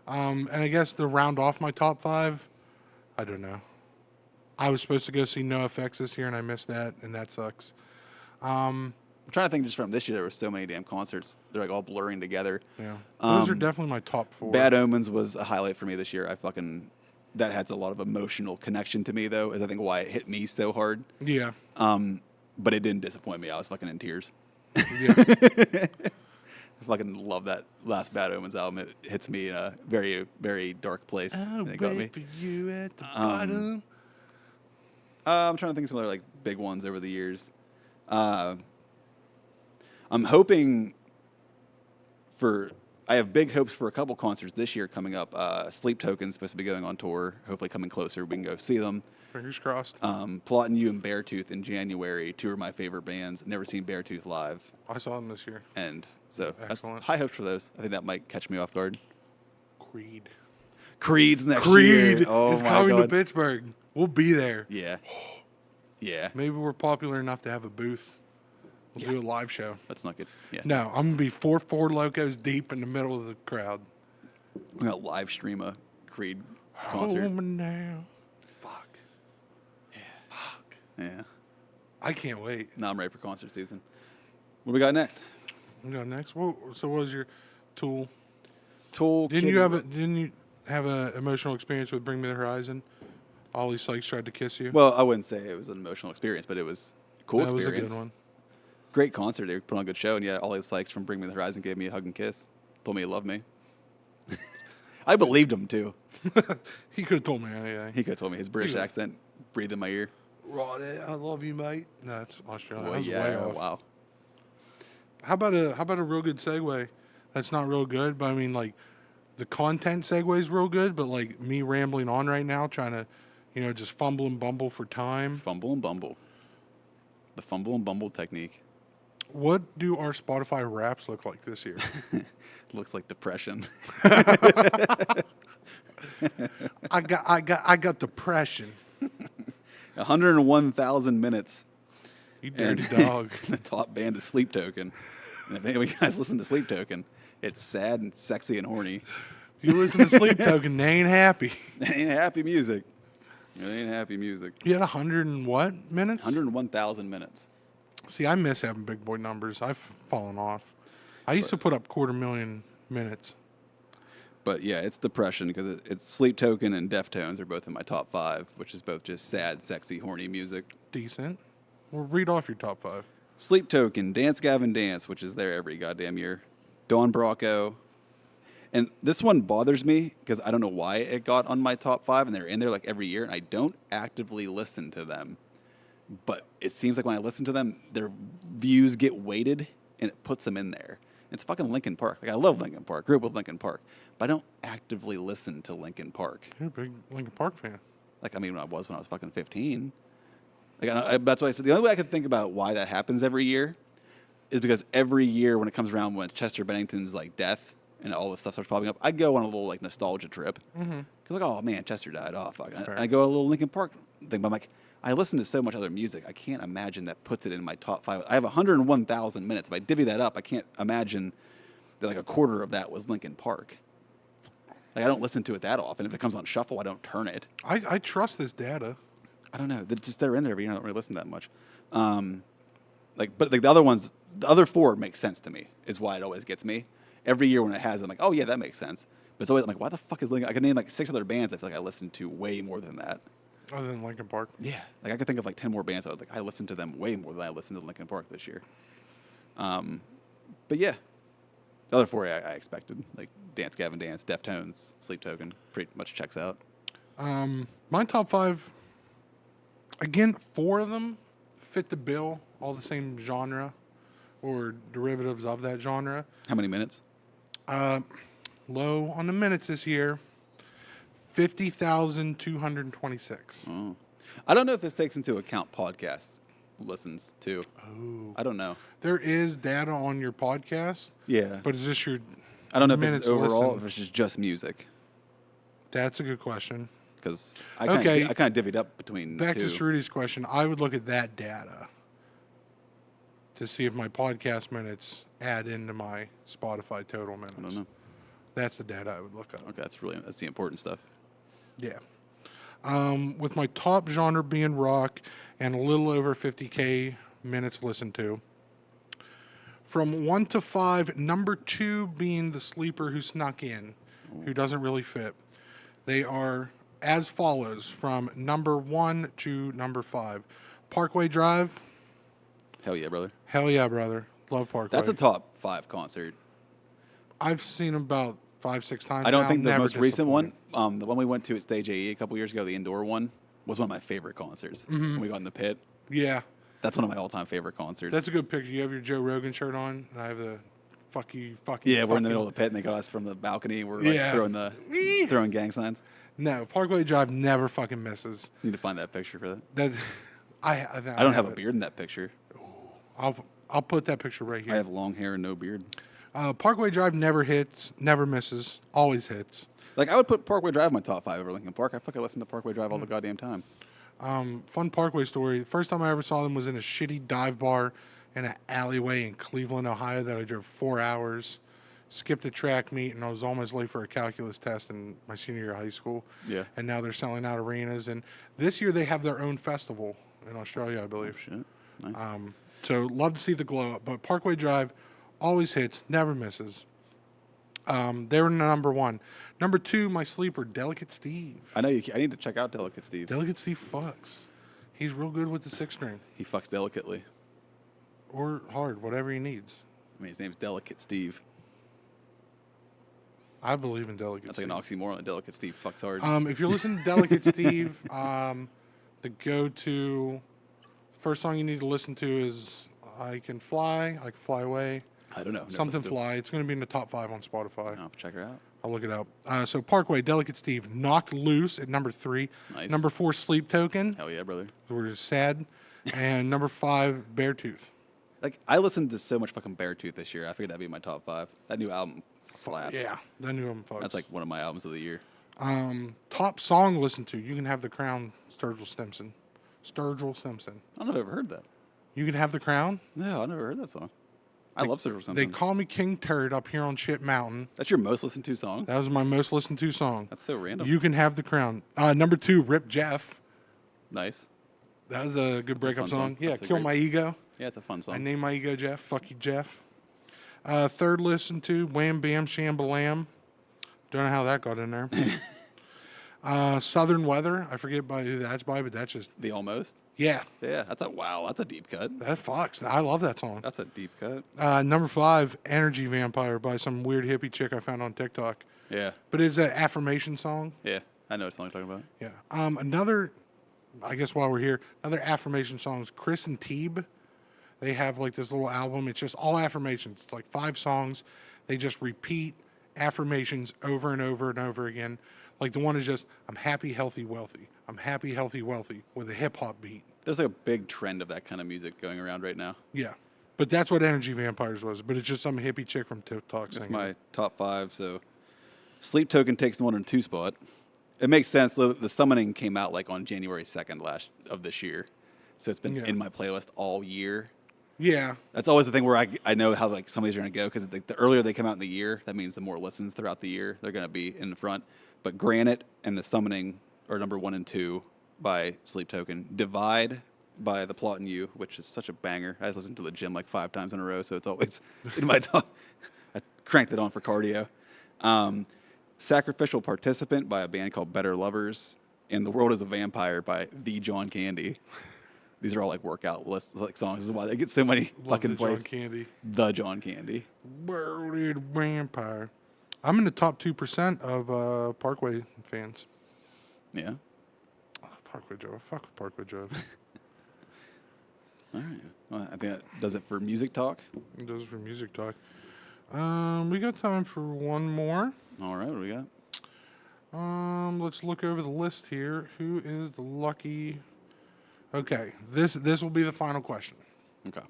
And I guess to round off my top 5, I don't know. I was supposed to go see NoFX this year, and I missed that, and that sucks. I'm trying to think just from this year, there were so many damn concerts. They're like all blurring together. Yeah, those are definitely my top 4. Bad Omens was a highlight for me this year. That has a lot of emotional connection to me, though, is I think why it hit me so hard. Yeah. But it didn't disappoint me. I was fucking in tears. Yeah. I fucking love that last Bad Omens album. It hits me in a very, very dark place. I'll It got me. wait for you at the bottom. I'm trying to think of some other like big ones over the years. I'm hoping I have big hopes for a couple concerts this year coming up. Sleep Token's supposed to be going on tour, hopefully coming closer. We can go see them. Fingers crossed. Plotting You and Beartooth in January, 2 of my favorite bands. Never seen Beartooth live. I saw them this year. And so that's Excellent. high hopes for those. I think that might catch me off guard. Creed's next year. Creed Oh is my coming to God. Pittsburgh. We'll be there. Yeah. Yeah. Maybe we're popular enough to have a booth. We'll do a live show. That's not good. Yeah. No, I'm going to be 4 Locos deep in the middle of the crowd. We're going to live stream a Creed concert. Home now. Fuck. Yeah. I can't wait. Now I'm ready for concert season. What do we got next? We got next. So what was your Tool? Tool. Didn't you have an emotional experience with Bring Me the Horizon? Ollie Sykes tried to kiss you. Well, I wouldn't say it was an emotional experience, but it was a cool experience. That was a good one. Great concert. They put on a good show, and yeah, Ollie Sykes from Bring Me the Horizon gave me a hug and kiss. Told me he loved me. I believed him too. He could have told me anything. He could have told me his British could've. accent breathed in my ear. I love you, mate. No, that's Australian. Well, That was yeah, way off. wow. How about a real good segue? That's not real good, but I mean, like, the content segue is real good, but like me rambling on right now, trying to, just fumble and bumble for time. Fumble and bumble. The fumble and bumble technique. What do our Spotify Wraps look like this year? Looks like depression. I got depression. 101,000 minutes. You dirty And dog. The top band is Sleep Token. And if any of you guys listen to Sleep Token, it's sad and sexy and horny. If you listen to Sleep Token, they ain't happy. It ain't happy music. It ain't happy music. You had 100 and what minutes? 101,000 minutes. See, I miss having big boy numbers. I've fallen off. I used to put up 250,000 minutes. But yeah, it's depression because it's Sleep Token and Deftones are both in my top 5, which is both just sad, sexy, horny music. Decent. Well, read off your top 5. Sleep Token, Dance Gavin Dance, which is there every goddamn year. Don Bracco. And this one bothers me because I don't know why it got on my top 5, and they're in there like every year, and I don't actively listen to them. But it seems like when I listen to them, their views get weighted, and it puts them in there. It's fucking Linkin Park. Like, I love Linkin Park. Grew up with Linkin Park. But I don't actively listen to Linkin Park. You're a big Linkin Park fan. Like, I mean, when I was fucking 15. Like, that's why I said the only way I could think about why that happens every year is because every year when it comes around when Chester Bennington's, like, death and all this stuff starts popping up, I go on a little, like, nostalgia trip. Mm-hmm. Cause like, oh, man, Chester died. Oh, fuck. And I go on a little Linkin Park thing. But I'm like, I listen to so much other music. I can't imagine that puts it in my top 5. I have 101,000 minutes. If I divvy that up, I can't imagine that like a quarter of that was Linkin Park. Like, I don't listen to it that often. If it comes on shuffle, I don't turn it. I trust this data. I don't know. They're in there, but I don't really listen that much. But the other ones, the other 4 make sense to me. Is why it always gets me. Every year when it has, I'm like, oh yeah, that makes sense. But it's always I'm like, why the fuck is Linkin? I can name like 6 other bands. I feel like I listen to way more than that. Other than Linkin Park. Yeah, like I could think of like 10 more bands. I listened to them way more than I listened to Linkin Park this year. But yeah, the other 4 I expected, like Dance Gavin Dance, Deftones, Sleep Token, pretty much checks out. My top 5, again, 4 of them fit the bill, all the same genre or derivatives of that genre. How many minutes? Low on the minutes this year. 50,226. Oh. I don't know if this takes into account podcast listens too. Oh. I don't know. There is data on your podcast. Yeah. But is this your I don't know if minutes it's overall listened? or if it's just music. That's a good question. Because I Okay. kind of divvied up between Back two. to Shrudi's question, I would look at that data to see if my podcast minutes add into my Spotify total minutes. I don't know. That's the data I would look up. Okay, that's the important stuff. Yeah. With my top genre being rock and a little over 50K minutes listened to. From 1 to 5, number 2 being the sleeper who snuck in, who doesn't really fit. They are as follows from number 1 to number 5. Parkway Drive. Hell yeah, brother. Hell yeah, brother. Love Parkway. That's a top 5 concert. I've seen them about 5-6 times. I don't now. think the Never most recent disappointed. one, the one we went to at Stage AE a couple years ago, the indoor one, was one of my favorite concerts. When we got in the pit. Yeah. That's one of my all-time favorite concerts. That's a good picture. You have your Joe Rogan shirt on, and I have the fuck you. Yeah, we're in the middle of the pit, and they got us from the balcony. We're like throwing gang signs. No, Parkway Drive never fucking misses. Need to find that picture for that. That I I don't have a it. beard in that picture. I'll put that picture right I here. have long hair and no beard. Parkway Drive never hits, never misses, always hits. Like, I would put Parkway Drive in my top 5 over Linkin Park. I fucking listen to Parkway Drive all the goddamn time. Fun Parkway story. The first time I ever saw them was in a shitty dive bar in an alleyway in Cleveland, Ohio that I drove 4 hours. Skipped a track meet, and I was almost late for a calculus test in my senior year of high school. Yeah. And now they're selling out arenas. And this year they have their own festival in Australia, I believe. Shit. Nice. So love to see the glow up. But Parkway Drive always hits, never misses. They were number 1. Number 2, my sleeper, Delicate Steve. I know I need to check out Delicate Steve. Delicate Steve fucks. He's real good with the 6-string. He fucks delicately. Or hard, whatever he needs. I mean, his name's Delicate Steve. I believe in Delicate That's Steve. like an oxymoron. Delicate Steve fucks hard. If you're listening to Delicate Steve, the go-to first song you need to listen to is I Can Fly Away. I don't know. Something Fly. It's going to be in the top 5 on Spotify. I'll check her out. I'll look it up. So Parkway, Delicate Steve, Knocked Loose at number 3. Nice. Number 4, Sleep Token. Hell yeah, brother. We're sad. And number 5, Beartooth. Like, I listened to so much fucking Beartooth this year. I figured that'd be my top 5. That new album slaps. Yeah, that new album fucks. That's like one of my albums of the year. Top song listened to. You Can Have the Crown, Sturgill Simpson. I don't know if I've ever heard that. You Can Have the Crown. No, I never heard that song. I love Sturgill Simpson. They call me King Turd up here on Shit Mountain. That's your most listened to song? That was my most listened to song. That's so random. You Can Have the Crown. Number 2, Rip Jeff. Nice. That was a good breakup fun song. song. Yeah, That's a Kill great- My Ego. Yeah, it's a fun song. I named my ego Jeff. Fuck you, Jeff. Third listen to Wham Bam Shambalam. Don't know how that got in there. Southern Weather. I forget by who that's by, but that's just The Almost? yeah. Yeah, that's a deep cut. That fucks. I love that song. That's a deep cut. Number 5, Energy Vampire by some weird hippie chick I found on TikTok. Yeah. But it's an affirmation song. Yeah. I know what song you're talking about. Yeah. Another, I guess while we're here, another affirmation song is Chris and Teeb. They have like this little album. It's just all affirmations. It's like 5 songs. They just repeat affirmations over and over and over again. Like the one is just, I'm happy, healthy, wealthy. I'm happy, healthy, wealthy with a hip hop beat. There's like a big trend of that kind of music going around right now. Yeah. But that's what Energy Vampires was. But it's just some hippie chick from TikTok That's singing. my top 5. So Sleep Token takes the 1 and 2 spot. It makes sense. The Summoning came out like on January 2nd of this year. So it's been in my playlist all year. Yeah. That's always the thing where I know how like some of these are going to go because the earlier they come out in the year, that means the more listens throughout the year they're going to be in the front. But Granite and The Summoning are number 1 and 2 by Sleep Token. Divide by The Plot and You, which is such a banger. I just listened to the gym like 5 times in a row, so it's always in my top. I cranked it on for cardio. Sacrificial Participant by a band called Better Lovers. And The World is a Vampire by The John Candy. These are all like workout lists, like songs. This is why they get so many Love fucking the plays. John Candy. The John Candy. Worlded Vampire. I'm in the top 2% of Parkway fans. Yeah. Oh, Parkway Joe. Fuck with Parkway Joe. All right. Well, I think that does it for music talk. It does for music talk. We got time for one more. All right. What do we got? Let's look over the list here. Who is the lucky? Okay, this will be the final question, Okay.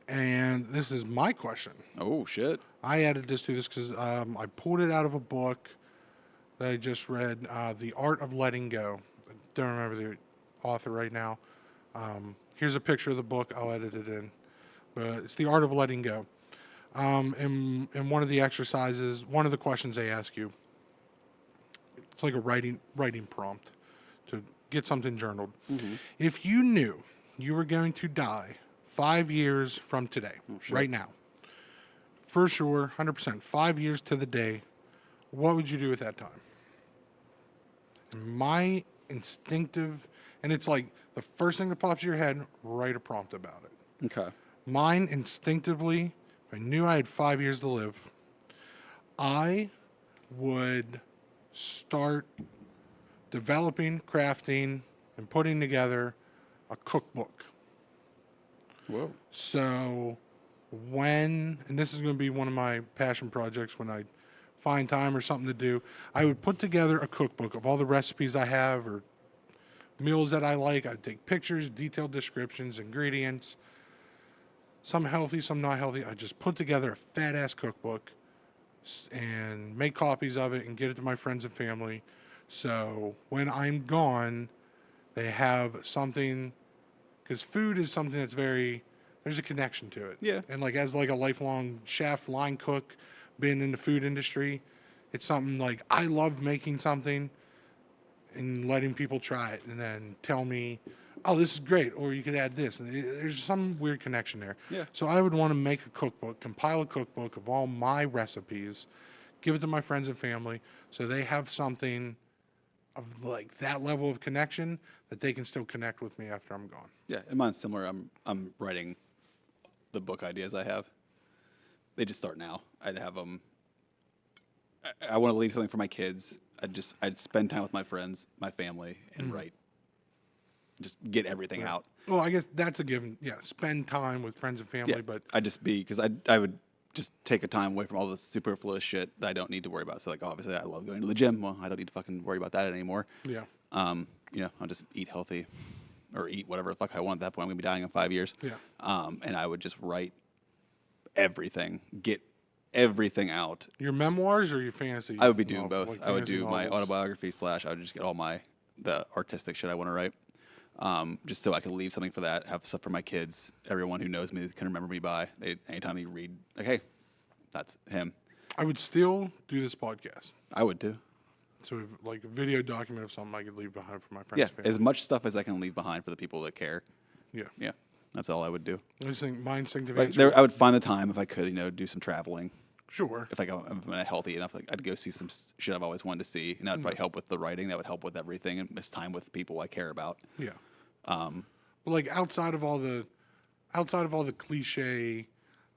and this is my question. Oh, shit. I added this to this because I pulled it out of a book that I just read, The Art of Letting Go. I don't remember the author right now. Here's a picture of the book. I'll edit it in. But it's The Art of Letting Go. And one of the exercises, one of the questions they ask you, it's like a writing prompt to get something journaled. If you knew you were going to die 5 years from today, right now, for sure, 100%, 5 years to the day, what would you do at that time? And my instinctive, and it's like the first thing that pops in your head, write a prompt about it. Okay. Mine instinctively, if I knew I had 5 years to live, I would start developing, crafting, and putting together a cookbook. Whoa. So and this is going to be one of my passion projects when I find time or something to do, I would put together a cookbook of all the recipes I have or meals that I like. I'd take pictures, detailed descriptions, ingredients, some healthy, some not healthy. I just put together a fat-ass cookbook and make copies of it and get it to my friends and family. So when I'm gone, they have something, because food is something that's there's a connection to it. Yeah. And like as like a lifelong chef, line cook, been in the food industry, it's something like I love making something and letting people try it and then tell me, oh, this is great, or you could add this. And there's some weird connection there. Yeah. So I would want to make a cookbook, compile a cookbook of all my recipes, give it to my friends and family so they have something of like that level of connection that they can still connect with me after I'm gone. Yeah, and mine's similar. I'm writing the book ideas I have. They just start now. I'd have them. I want to leave something for my kids. I'd spend time with my friends, my family, and write. Just get everything out. Well, I guess that's a given. Yeah, spend time with friends and family, Yeah, but I'd just be, because I would just take a time away from all the superfluous shit that I don't need to worry about. So like, obviously, I love going to the gym. Well, I don't need to fucking worry about that anymore. yeah. I'll just eat healthy, or eat whatever the fuck I want at that point. I'm gonna be dying in 5 years. Yeah. And I would just write everything, get everything out. Your memoirs or your fantasy? I would be doing Well, both. like I would fantasy do my novels? autobiography / I would just get all the artistic shit I want to write, just so I can leave something for that. Have stuff for my kids. Everyone who knows me can remember me by. Anytime you read, like, hey, that's him. I would still do this podcast. I would too. So, like a video document of something I could leave behind for my friends. Yeah, and family. as much stuff as I can leave behind for the people that care. Yeah. Yeah, that's all I would do. I just think my instinctive Like answer. I would find the time if I could, do some traveling. Sure. If I'm healthy enough, like I'd go see some shit I've always wanted to see, and that would probably help with the writing. That would help with everything, and miss time with people I care about. Yeah. But like outside of all the cliche,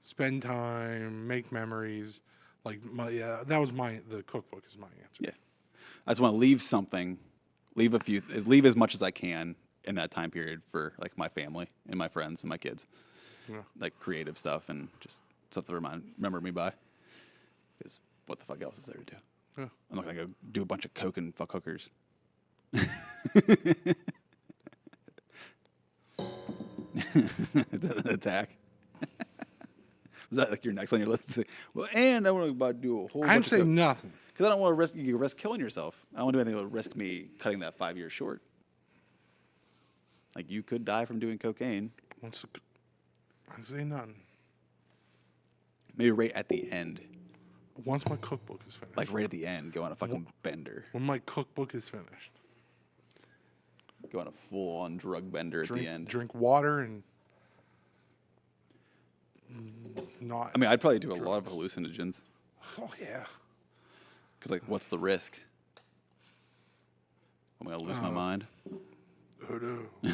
spend time, make memories. Like that was the cookbook is my answer. Yeah, I just want to leave something, leave as much as I can in that time period for like my family and my friends and my kids, like creative stuff and just stuff to remember me by. Because what the fuck else is there to do? Yeah. I'm not gonna go do a bunch of coke and fuck hookers. Is that an attack? Is that like your next on your list? Well, and I want to do a whole. I didn't say nothing. nothing. Because I don't want to risk killing yourself. I don't want to do anything that would risk me cutting that 5 years short. Like you could die from doing cocaine. I say nothing. Maybe right at the end. Once my cookbook is finished. Like right at the end, go on a fucking bender. When my cookbook is finished. Go on a full-on drug bender at the end. Drink water and not. I mean, I'd probably do a lot of hallucinogens. Oh yeah. Because like, what's the risk? I'm gonna lose my mind. Oh no.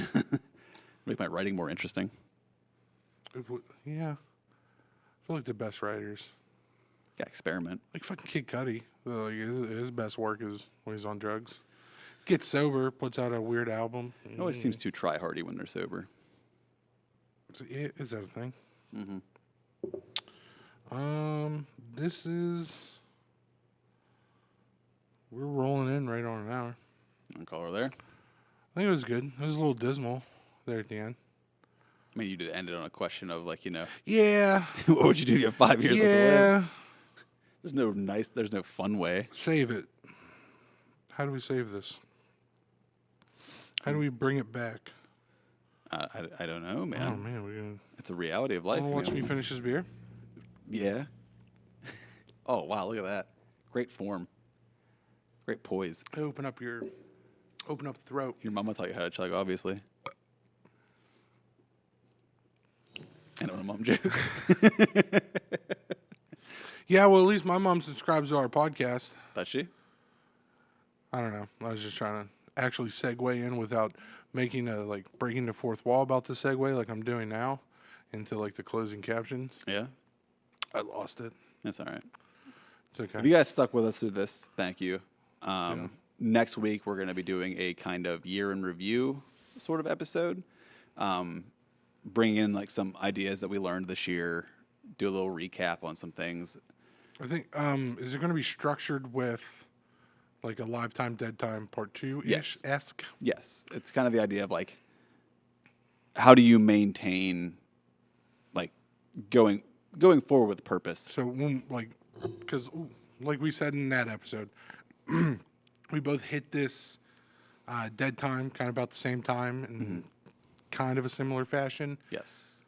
Make my writing more interesting. Yeah. I feel like the best writers, Yeah, experiment. like fucking Kid Cudi, like his best work is when he's on drugs. Gets sober, puts out a weird album. It always seems too try-hardy when they're sober. Is that a thing? Mm-hmm. We're rolling in right on an hour. Want to call her there? I think it was good. It was a little dismal there at the end. I mean, you did end it on a question of like, Yeah. what would you do if you have 5 years left to live? Yeah. There's no fun way. Save it. How do we save this? How do we bring it back? I don't know, man. Oh man, we're gonna. It's a reality of life. Wanna watch me finish this beer? Yeah. Oh wow, look at that. Great form. Great poise. Open up the throat. Your mama taught you how to chug, obviously. I know a mom joke. Yeah, well, at least my mom subscribes to our podcast. Does she? I don't know. I was just trying to actually segue in without making breaking the fourth wall about the segue like I'm doing now into like the closing captions. Yeah. I lost it. That's all right. It's okay. If you guys stuck with us through this, thank you. Next week, we're going to be doing a kind of year in review sort of episode. Bring in like some ideas that we learned this year, do a little recap on some things. I think, is it going to be structured with like a Live Time, Dead Time Part 2-ish esque? Yes. It's kind of the idea of like, how do you maintain like going forward with purpose? So, because like we said in that episode, we both hit this dead time kind of about the same time in kind of a similar fashion. Yes.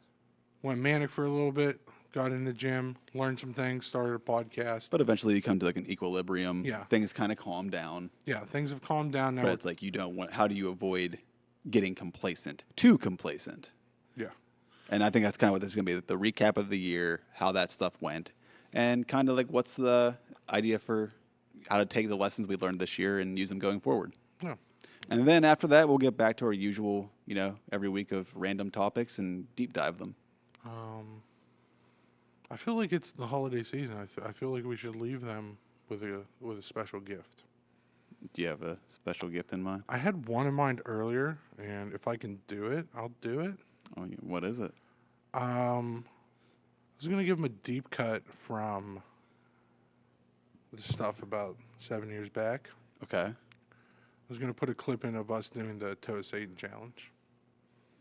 Went manic for a little bit, got in the gym, learned some things, started a podcast. But eventually you come to like an equilibrium. Yeah. Things kind of calm down. Yeah, things have calmed down now. But it's like how do you avoid getting too complacent? Yeah. And I think that's kind of what this is going to be, the recap of the year, how that stuff went, and kind of like what's the idea for how to take the lessons we learned this year and use them going forward. Yeah. And then after that, we'll get back to our usual, every week of random topics and deep dive them. I feel like it's the holiday season. I feel like we should leave them with a special gift. Do you have a special gift in mind? I had one in mind earlier, and if I can do it, I'll do it. Oh, what is it? I was going to give him a deep cut from the stuff about 7 years back. Okay. I was going to put a clip in of us doing the Toe of Satan challenge.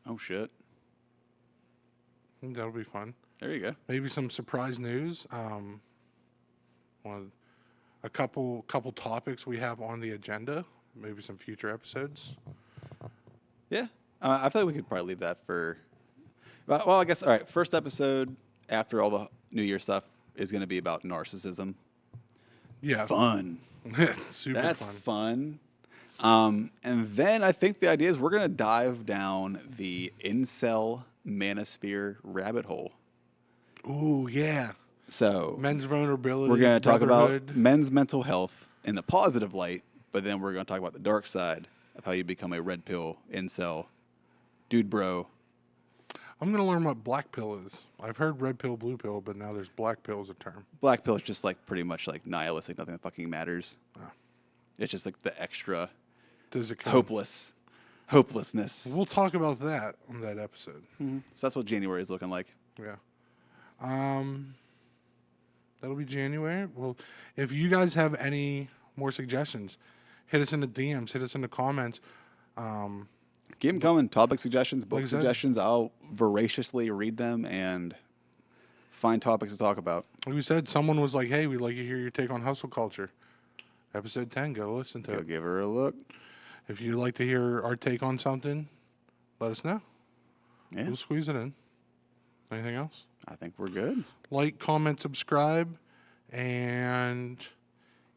Oh, shit. I think that'll be fun. There you go. Maybe some surprise news. A couple topics we have on the agenda. Maybe some future episodes. Yeah. I feel like we could probably leave that for... Well, I guess, all right, first episode after all the New Year stuff is going to be about narcissism. Yeah. Fun. Super That's fun. And then I think the idea is we're going to dive down the incel manosphere rabbit hole. Ooh, yeah. So Men's vulnerability. we're going to talk about brotherhood. men's mental health in the positive light, but then we're going to talk about the dark side of how you become a red pill incel dude bro. I'm going to learn what black pill is. I've heard red pill, blue pill, but now there's black pill as a term. Black pill is just like pretty much like nihilistic, nothing fucking matters. Ah. It's just like the extra Does it hopelessness. We'll talk about that on that episode. So that's what January is looking like. Yeah. That'll be January. Well, if you guys have any more suggestions, hit us in the DMs, hit us in the comments. Keep them coming. Topic suggestions, book Like I said. suggestions. I'll voraciously read them and find topics to talk about. Like we said, someone was like, hey, we'd like to hear your take on hustle culture. Episode 10, go listen to Go it. give her a look. If you'd like to hear our take on something, let us know. Yeah, We'll squeeze it in. Anything else? I think we're good. Like, comment, subscribe, and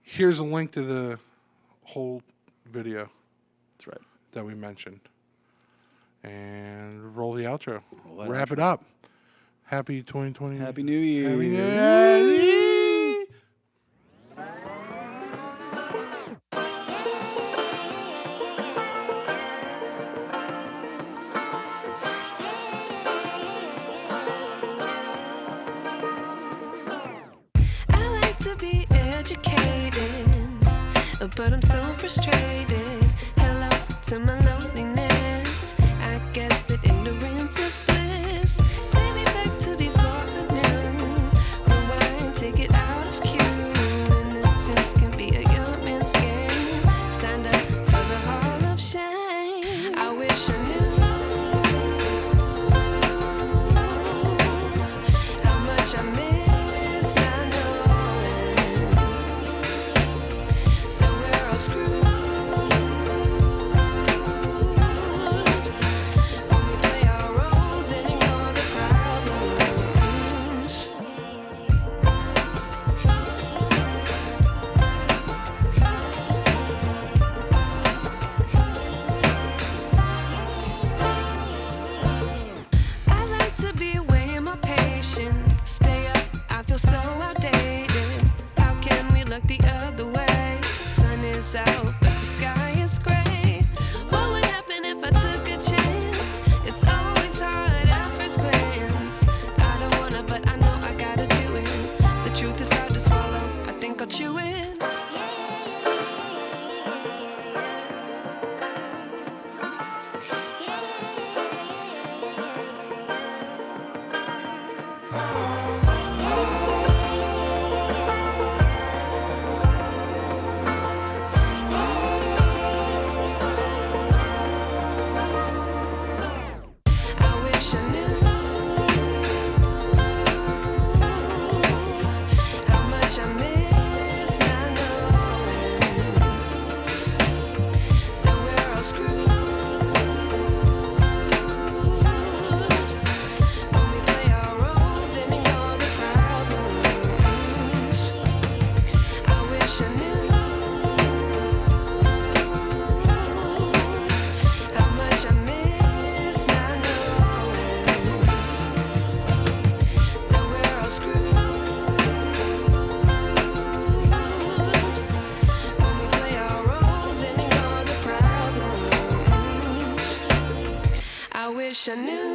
here's a link to the whole video That's right. that we mentioned. And roll the outro. Roll that Wrap outro. it up. Happy 2020. Happy New Year. Happy New Year. I like to be educated, but I'm so frustrated. Hello to my loneliness. I guess that ignorance is bliss. Take me back to before I knew. Rewind, take it out of cue. Innocence can be a young man's game. Signed up for the hall of shame. I wish I knew how much I miss not knowing that we're all screwed. wish I knew.